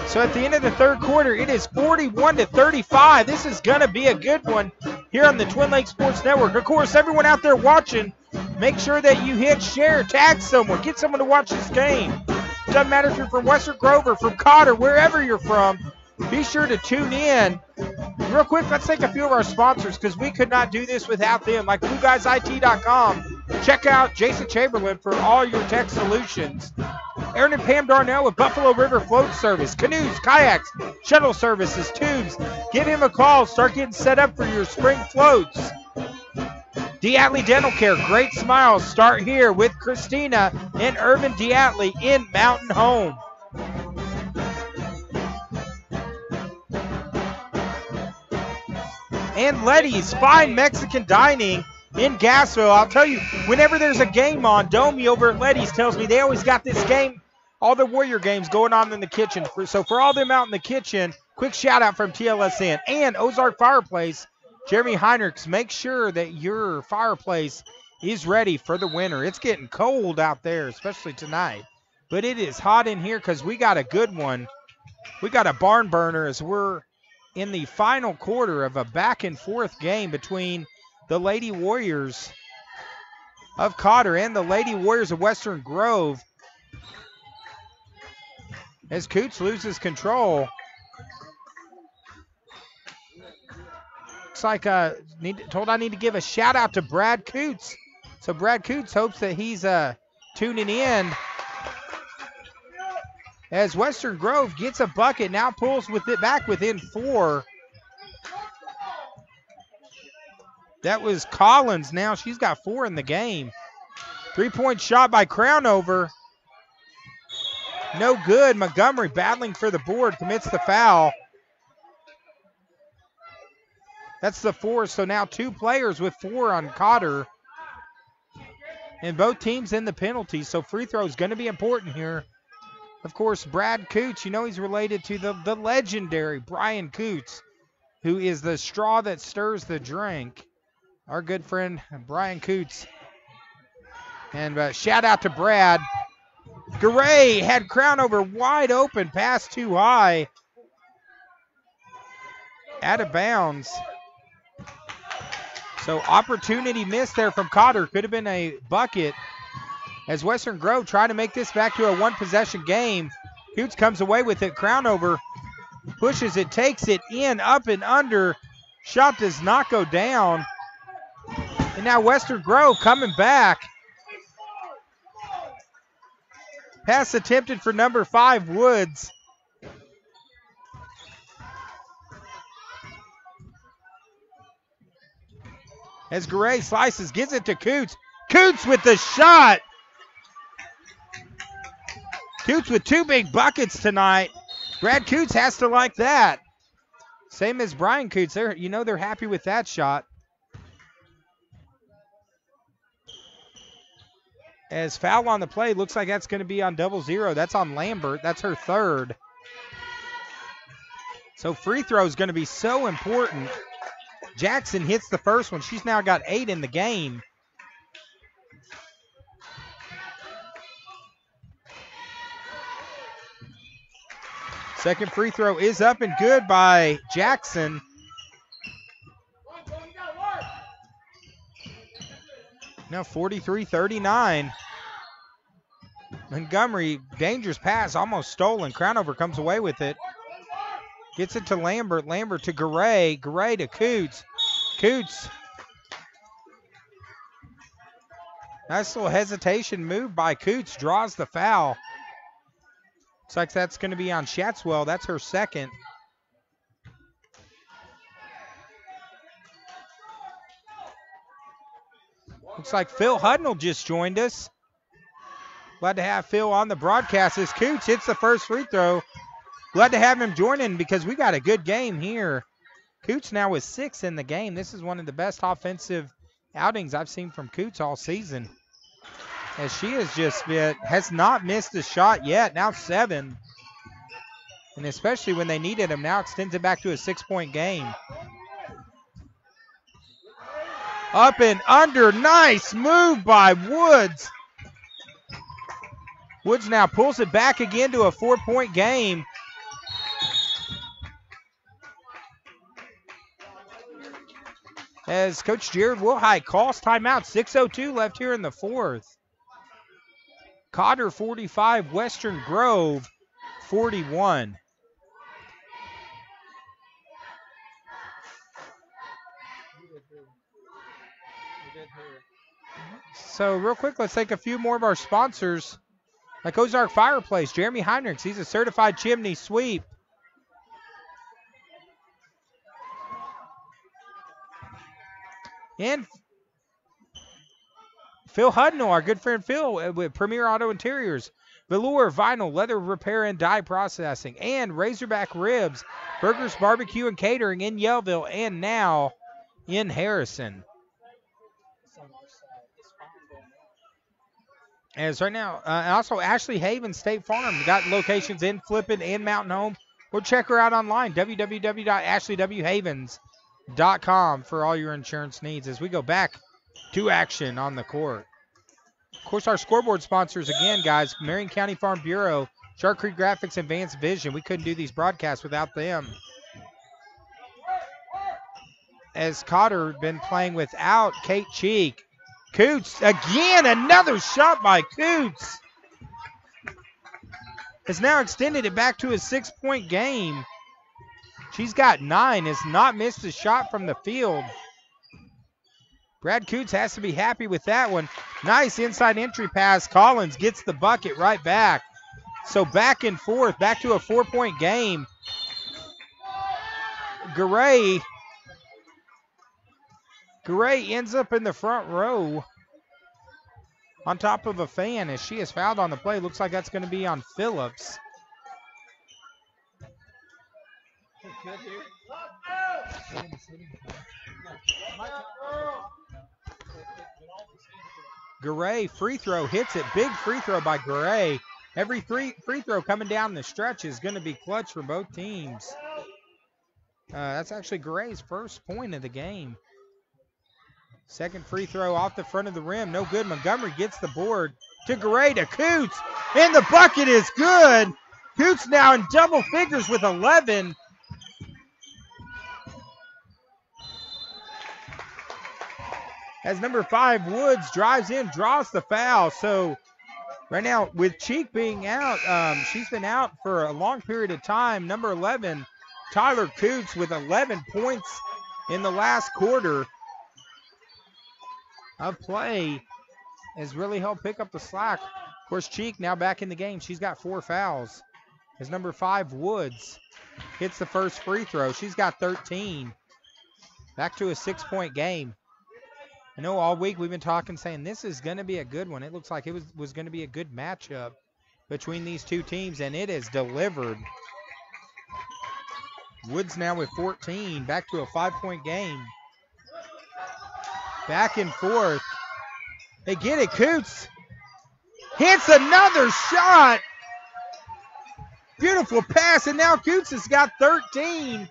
So at the end of the third quarter, it is 41-35. This is going to be a good one here on the Twin Lakes Sports Network. Of course, everyone out there watching, make sure that you hit share, tag someone, get someone to watch this game. Doesn't matter if you're from Western Grove or from Cotter, wherever you're from, be sure to tune in. Real quick, let's thank a few of our sponsors because we could not do this without them, like BlueGuysIT.com. Check out Jason Chamberlain for all your tech solutions. Aaron and Pam Darnell with Buffalo River Float Service, canoes, kayaks, shuttle services, tubes. Give him a call. Start getting set up for your spring floats. Diatley Dental Care, great smiles. Start here with Christina and Irvin Diatley in Mountain Home. And Letty's Fine Mexican Dining in Gassville. I'll tell you, whenever there's a game on, Domi over at Letty's tells me they always got this game, all the Warrior games going on in the kitchen. So for all them out in the kitchen, quick shout out from TLSN and Ozark Fireplace. Jeremy Heinrichs, make sure that your fireplace is ready for the winter. It's getting cold out there, especially tonight. But it is hot in here because we got a good one. We got a barn burner as we're in the final quarter of a back and forth game between the Lady Warriors of Cotter and the Lady Warriors of Western Grove. As Coots loses control. Looks like told I need to give a shout out to Brad Coots. So Brad Coots hopes that he's tuning in. As Western Grove gets a bucket, now pulls with it back within 4. That was Collins now. She's got 4 in the game. 3-point shot by Crownover. No good. Montgomery battling for the board, commits the foul. That's the 4, so now 2 players with 4 on Cotter. And both teams in the penalties, so free throw is going to be important here. Of course, Brad Coots, you know he's related to the legendary Brian Coots, who is the straw that stirs the drink. Our good friend Brian Coots. And shout out to Brad. Garay had Crownover wide open, pass too high. Out of bounds. So opportunity missed there from Cotter. Could have been a bucket. As Western Grove trying to make this back to a one-possession game. Coots comes away with it. Crownover pushes it, takes it in, up and under. Shot does not go down. And now Western Grove coming back. Pass attempted for number 5, Woods. As Garay slices, gives it to Coots. Coots with the shot. Coots with 2 big buckets tonight. Brad Coots has to like that. Same as Brian Coots. They're happy with that shot. As foul on the play, looks like that's going to be on 0-0. That's on Lambert. That's her 3rd. So free throw is going to be so important. Jackson hits the first one. She's now got 8 in the game. Second free throw is up and good by Jackson. Now 43-39. Montgomery, dangerous pass, almost stolen. Crownover comes away with it. Gets it to Lambert. Lambert to Garay. Garay to Coots. Coots. Nice little hesitation move by Coots. Draws the foul. Looks like that's going to be on Shatswell. That's her second. Looks like Phil Hudnall just joined us. Glad to have Phil on the broadcast as Coots hits the first free throw. Glad to have him joining because we got a good game here. Coots now with 6 in the game. This is one of the best offensive outings I've seen from Coots all season. As she has not missed a shot yet. Now 7. And especially when they needed him, now extends it back to a 6-point game. Up and under. Nice move by Woods. Woods now pulls it back again to a 4-point game. As Coach Jared Wilhite calls timeout. 6:02 left here in the fourth. Cotter 45, Western Grove 41. So real quick, let's take a few more of our sponsors. Like Ozark Fireplace, Jeremy Heinrichs, he's a certified chimney sweep. And Phil Hudnall, our good friend Phil with Premier Auto Interiors, Velour, Vinyl, Leather Repair and Dye Processing, and Razorback Ribs, Burgers, Barbecue and Catering in Yellville and now in Harrison. As right now, also Ashley Haven State Farm. Got locations in Flippin and Mountain Home. Or check her out online, www.ashleywhavens.com for all your insurance needs as we go back to action on the court. Of course, our scoreboard sponsors again, guys, Marion County Farm Bureau, Shark Creek Graphics, Advanced Vision. We couldn't do these broadcasts without them. As Cotter been playing without Kate Cheek. Coots, again, another shot by Coots. Has now extended it back to a 6-point game. She's got 9, has not missed a shot from the field. Brad Coots has to be happy with that one. Nice inside entry pass. Collins gets the bucket right back. So back and forth, back to a 4-point game. Garay ends up in the front row on top of a fan as she is fouled on the play. Looks like that's going to be on Phillips. Garay, free throw, hits it. Big free throw by Garay. Every free throw coming down the stretch is going to be clutch for both teams. That's actually Garay's first point of the game. Second free throw off the front of the rim. No good. Montgomery gets the board to Garay to Coots. And the bucket is good. Coots now in double figures with 11. As number 5, Woods drives in, draws the foul. So right now with Cheek being out, she's been out for a long period of time. Number 11, Tyler Coots with 11 points in the last quarter of play has really helped pick up the slack. Of course, Cheek now back in the game. She's got 4 fouls. As number 5, Woods hits the first free throw. She's got 13. Back to a 6-point game. I know all week we've been talking, saying this is going to be a good one. It looks like it was going to be a good matchup between these two teams, and it is delivered. Woods now with 14. Back to a 5-point game. Back and forth. They get it. Coots hits another shot. Beautiful pass, and now Coots has got 13.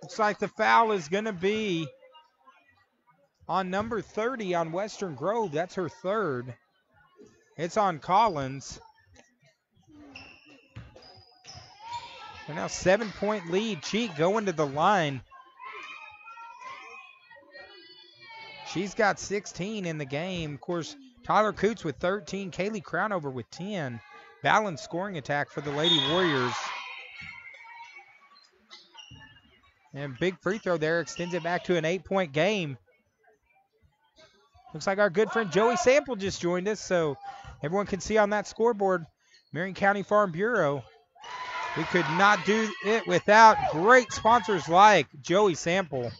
Looks like the foul is going to be on number 30 on Western Grove. That's her third. It's on Collins. And now 7-point lead. Cheek going to the line. She's got 16 in the game. Of course, Tyler Coots with 13, Kaylee Crownover with 10. Balanced scoring attack for the Lady Warriors. And big free throw there extends it back to an 8-point game. Looks like our good friend Joey Sample just joined us, so everyone can see on that scoreboard, Marion County Farm Bureau. We could not do it without great sponsors like Joey Sample.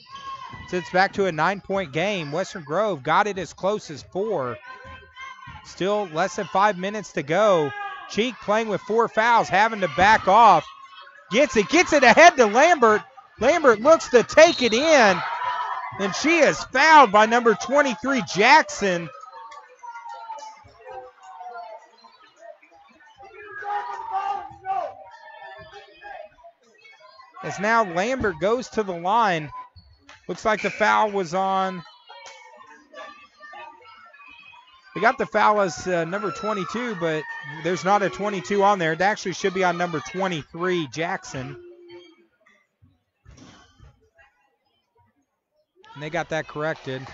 So it's back to a 9-point game. Western Grove got it as close as 4. Still less than 5 minutes to go. Cheek playing with 4 fouls, having to back off. Gets it ahead to Lambert. Lambert looks to take it in, and she is fouled by number 23, Jackson. As now Lambert goes to the line. Looks like the foul was on. We got the foul as number 22, but there's not a 22 on there. It actually should be on number 23, Jackson. And they got that corrected.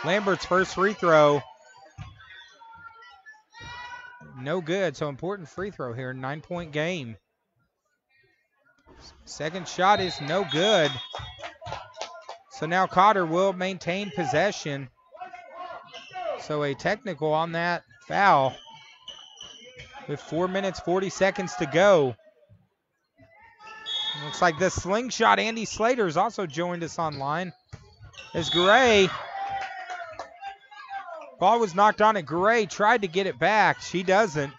Lambert's first free throw. No good, so important free throw here. 9-point game. Second shot is no good. So now Cotter will maintain possession. So a technical on that foul with 4 minutes, 40 seconds to go. Looks like the slingshot Andy Slater has also joined us online. As Gray, ball was knocked on it. Gray tried to get it back. She doesn't.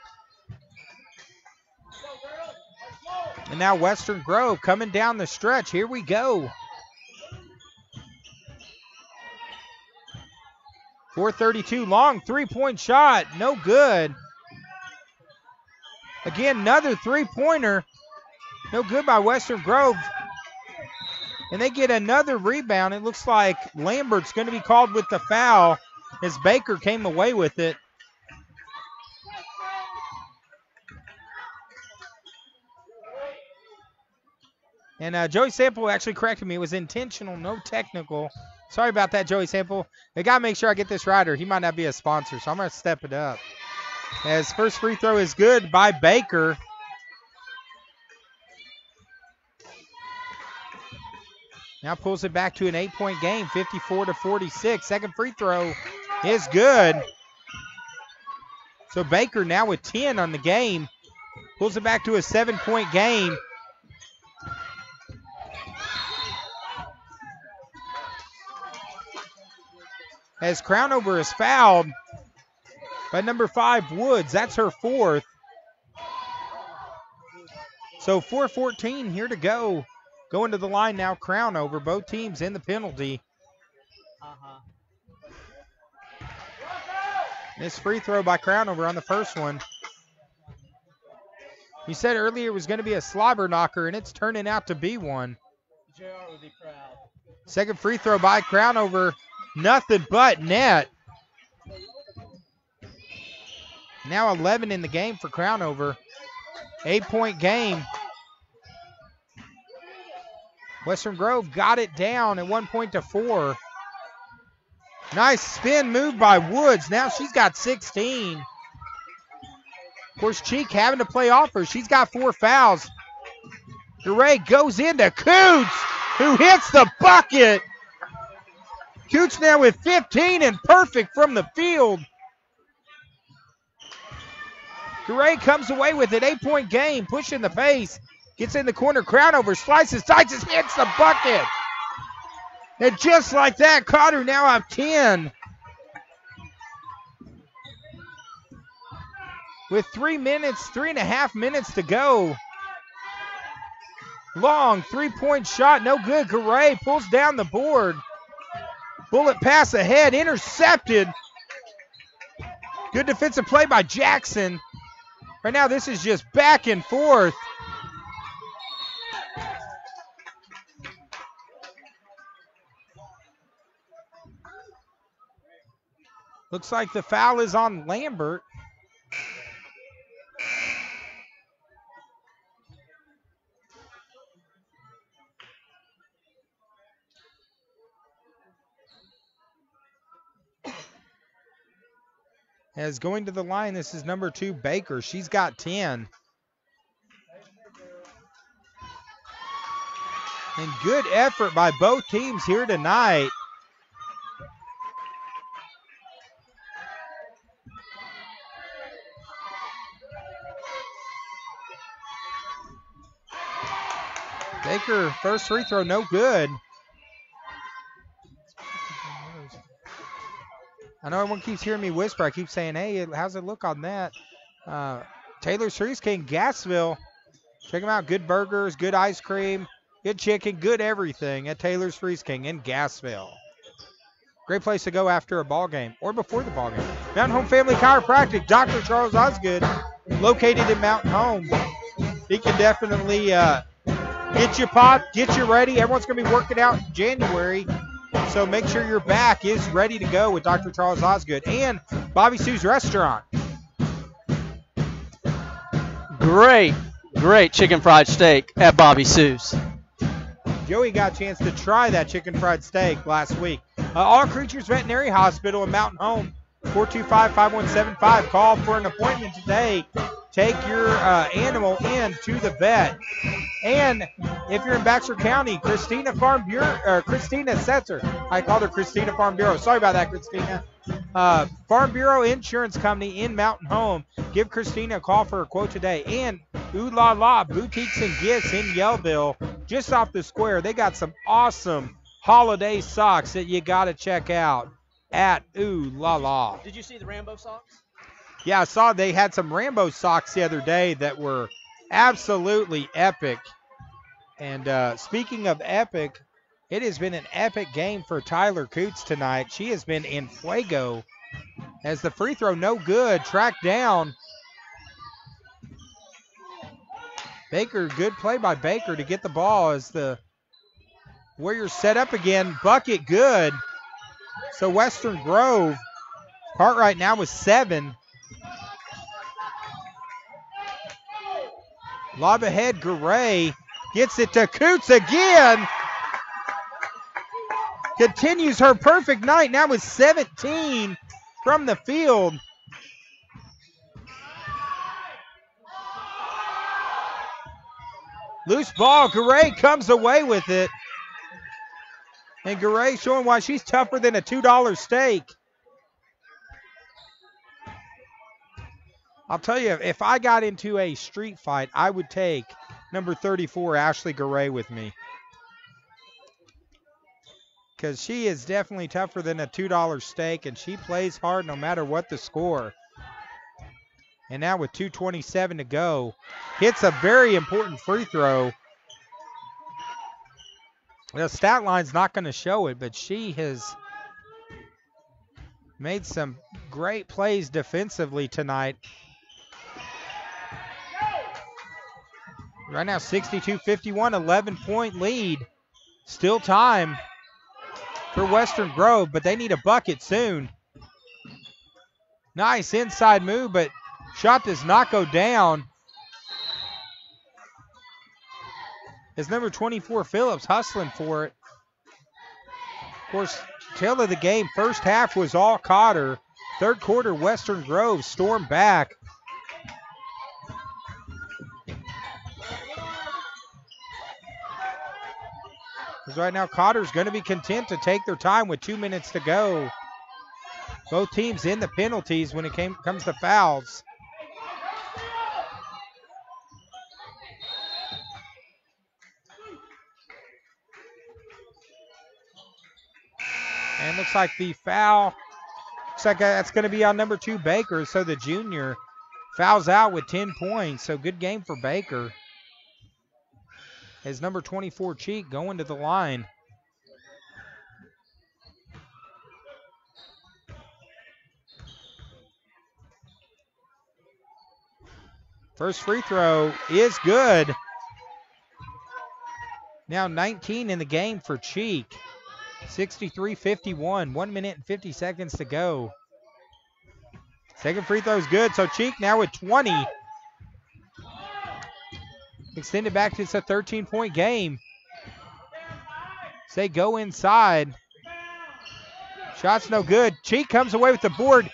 And now Western Grove coming down the stretch. Here we go. 4:32 long, 3-point shot, no good. Again, another 3-pointer, no good by Western Grove. And they get another rebound. It looks like Lambert's going to be called with the foul as Baker came away with it. And Joey Sample actually corrected me. It was intentional, no technical. Sorry about that, Joey Sample. I got to make sure I get this right, or he might not be a sponsor, so I'm going to step it up. As first free throw is good by Baker. Now pulls it back to an 8-point game, 54-46. Second free throw is good. So Baker now with 10 on the game. Pulls it back to a 7-point game. As Crownover is fouled by number 5, Woods. That's her 4th. So 4:14 here to go. Going to the line now, Crownover. Both teams in the penalty. This free throw by Crownover on the first one. You said earlier it was going to be a slobber knocker, and it's turning out to be one. JR would be proud. Second free throw by Crownover. Nothing but net. Now 11 in the game for Crownover. 8-point game. Western Grove got it down at 1-4. Nice spin move by Woods. Now she's got 16. Of course, Cheek having to play off her. She's got 4 fouls. Duray goes into Coots, who hits the bucket. Coots now with 15 and perfect from the field. Duray comes away with an 8-point game, pushing the pace. Gets in the corner, Crownover, slices, hits the bucket. And just like that, Cotter now have 10. With 3.5 minutes to go. Long 3-point shot, no good. Garay pulls down the board. Bullet pass ahead, intercepted. Good defensive play by Jackson. Right now, this is just back and forth. Looks like the foul is on Lambert. As going to the line, this is number 2, Baker. She's got 10. And good effort by both teams here tonight. Baker, first free throw, no good. I know everyone keeps hearing me whisper. I keep saying, hey, how's it look on that? Taylor's Freeze King, Gassville. Check them out. Good burgers, good ice cream, good chicken, good everything at Taylor's Freeze King in Gassville. Great place to go after a ball game or before the ball game. Mountain Home Family Chiropractic, Dr. Charles Osgood, located in Mountain Home. He can definitely get you popped, get you ready. Everyone's going to be working out in January. So make sure your back is ready to go with Dr. Charles Osgood and Bobby Sue's Restaurant. Great chicken fried steak at Bobby Sue's. Joey got a chance to try that chicken fried steak last week. All Creatures Veterinary Hospital in Mountain Home, 425-5175. Call for an appointment today. Take your animal in to the vet. And if you're in Baxter County, Christina Setzer. I called her Christina Farm Bureau. Sorry about that, Christina. Farm Bureau Insurance Company in Mountain Home. Give Christina a call for a quote today. And Ooh La La Boutiques and Gifts in Yellville, just off the square. They got some awesome holiday socks that you got to check out at Ooh La La. Did you see the Rambo socks? Yeah, I saw they had some Rambo socks the other day that were absolutely epic. And speaking of epic, it has been an epic game for Tyler Coots tonight. She has been in fuego as the free throw no good, tracked down. Baker, good play by Baker to get the ball as the Warriors set up again. Bucket good. So Western Grove, Cartwright now with 7. Lob ahead, Garay gets it to Coots again. Continues her perfect night now with 17 from the field. Loose ball, Garay comes away with it. And Garay showing why she's tougher than a $2 steak. I'll tell you, if I got into a street fight, I would take number 34, Ashley Garay, with me. Because she is definitely tougher than a $2 steak, and she plays hard no matter what the score. And now with 2:27 to go, hits a very important free throw. The stat line's not going to show it, but she has made some great plays defensively tonight. Right now, 62-51, 11-point lead. Still time for Western Grove, but they need a bucket soon. Nice inside move, but shot does not go down. As number 24, Phillips, hustling for it. Of course, tail of the game, first half was all Cotter. Third quarter, Western Grove stormed back. Because right now, Cotter's going to be content to take their time with 2 minutes to go. Both teams in the penalties when it comes to fouls. And looks like the foul, looks like that's going to be on number 2, Baker. So the junior fouls out with 10 points. So good game for Baker. As number 24, Cheek, going to the line. First free throw is good. Now 19 in the game for Cheek. 63-51, 1 minute and 50 seconds to go. Second free throw is good, so Cheek now with 20. Extended back to it's a 13-point game. Say go inside. Shot's no good. Cheek comes away with the board.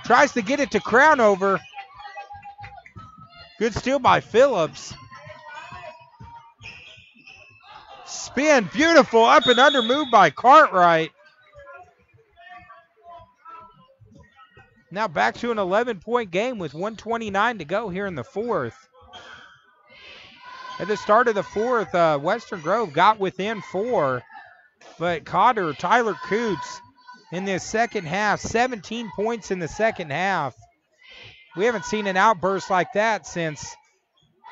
Tries to get it to Crownover. Good steal by Phillips. Spin, beautiful, up and under move by Cartwright. Now back to an 11-point game with 1:29 to go here in the fourth. At the start of the fourth, Western Grove got within 4, but Cotter, Tyler Coots, in this second half, 17 points in the second half. We haven't seen an outburst like that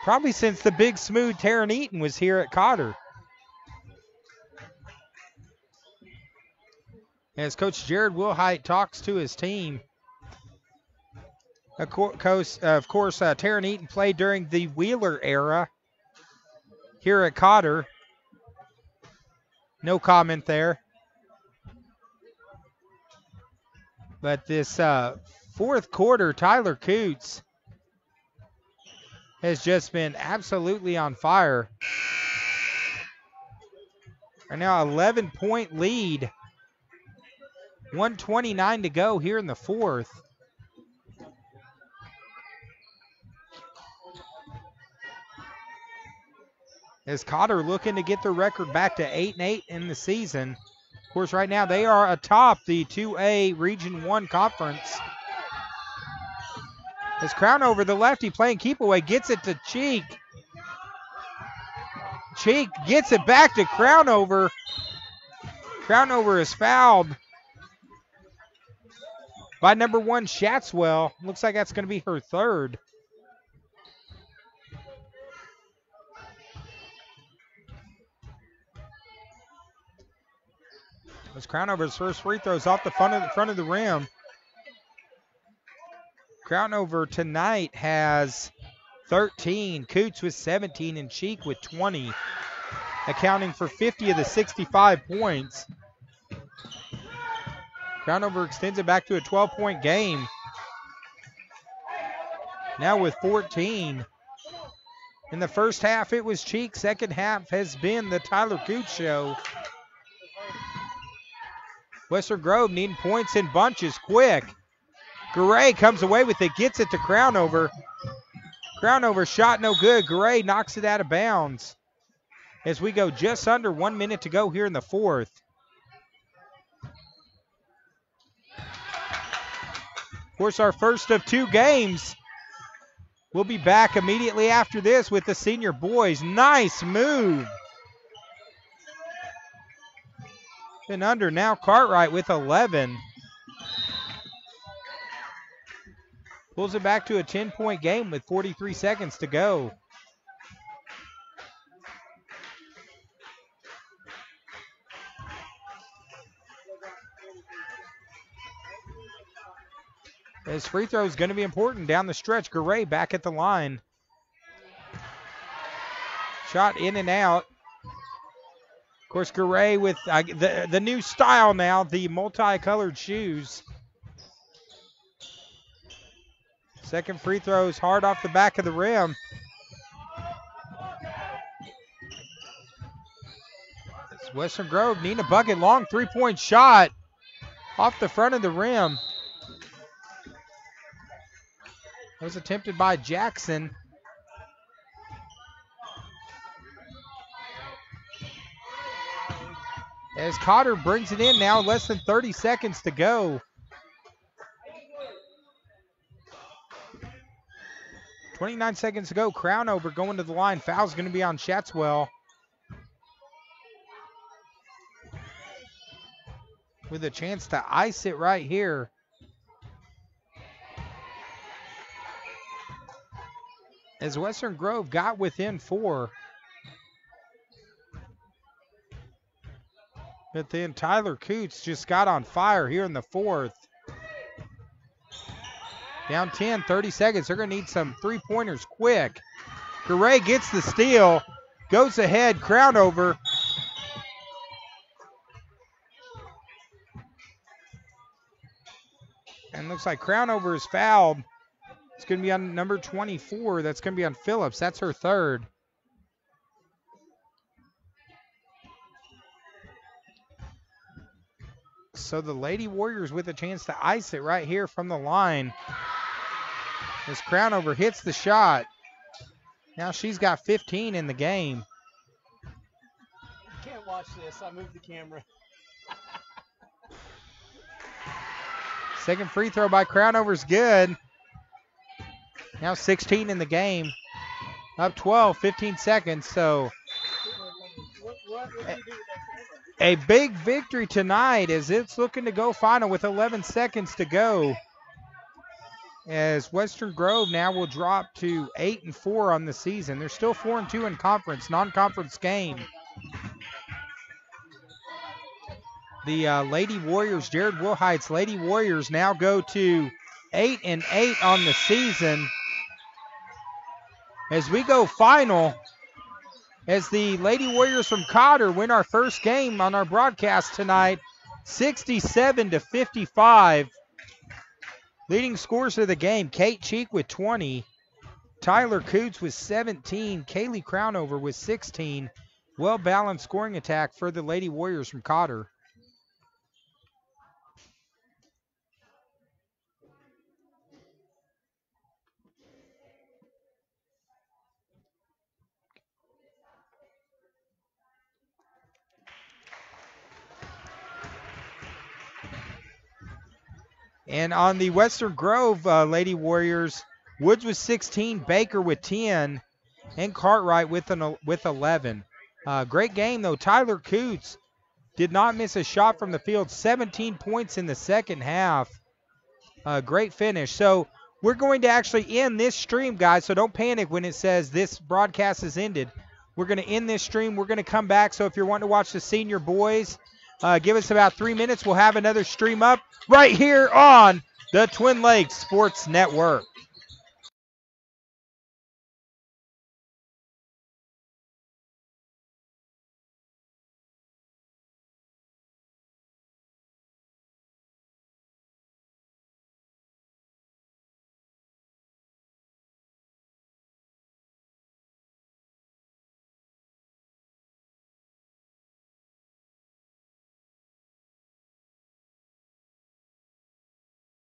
probably since the big smooth Taryn Eaton was here at Cotter. As Coach Jared Wilhite talks to his team. Of course, Taryn Eaton played during the Wheeler era here at Cotter. No comment there. But this fourth quarter, Tyler Coots has just been absolutely on fire. Right now, 11-point lead. 1:29 to go here in the fourth. As Cotter looking to get their record back to 8-8 in the season. Of course, right now they are atop the 2A Region 1 conference. As Crownover, the lefty playing keep away, gets it to Cheek. Cheek gets it back to Crownover. Crownover is fouled by number 1, Shatswell. Looks like that's going to be her third. As Crownover's first free throws off the front of the rim. Crownover tonight has 13. Coots with 17 and Cheek with 20, accounting for 50 of the 65 points. Crownover extends it back to a 12-point game. Now with 14. In the first half, it was Cheek. Second half has been the Tyler Coots show. Western Grove needing points in bunches quick. Garay comes away with it, gets it to Crownover. Crownover shot no good. Garay knocks it out of bounds as we go just under 1 minute to go here in the fourth. Of course, our first of 2 games. We'll be back immediately after this with the senior boys. Nice move. And under now, Cartwright with 11. Pulls it back to a 10-point game with 43 seconds to go. His free throw is going to be important down the stretch. Garay back at the line. Shot in and out. Of course, Garay with the new style now, the multicolored shoes. Second free throw is hard off the back of the rim. It's Western Grove needing a bucket. Long three-point shot off the front of the rim. That was attempted by Jackson. As Cotter brings it in now, less than 30 seconds to go. 29 seconds to go. Crownover going to the line. Foul's going to be on Shatswell. With a chance to ice it right here. As Western Grove got within 4. But then Tyler Coots just got on fire here in the fourth. Down 10, 30 seconds. They're going to need some three-pointers quick. Garay gets the steal. Goes ahead. Crownover. And looks like Crownover is fouled. It's going to be on number 24. That's going to be on Phillips. That's her third. So the Lady Warriors with a chance to ice it right here from the line. As Crownover hits the shot. Now she's got 15 in the game. You can't watch this. I moved the camera. Second free throw by Crownover's good. Now 16 in the game. Up 12, 15 seconds. So a big victory tonight as it's looking to go final with 11 seconds to go. As Western Grove now will drop to 8-4 on the season. They're still 4-2 in conference, non-conference game. The Lady Warriors, Jared Wilhite's Lady Warriors now go to 8-8 on the season. As we go final, as the Lady Warriors from Cotter win our first game on our broadcast tonight, 67-55. Leading scorers of the game, Kate Cheek with 20, Tyler Coots with 17, Kaylee Crownover with 16. Well-balanced scoring attack for the Lady Warriors from Cotter. And on the Western Grove Lady Warriors, Woods with 16, Baker with 10, and Cartwright with 11. Great game, though. Tyler Coots did not miss a shot from the field. 17 points in the second half. Great finish. So we're going to actually end this stream, guys, so don't panic when it says this broadcast has ended. We're going to end this stream. We're going to come back. So if you're wanting to watch the senior boys, give us about 3 minutes. We'll have another stream up right here on the Twin Lakes Sports Network.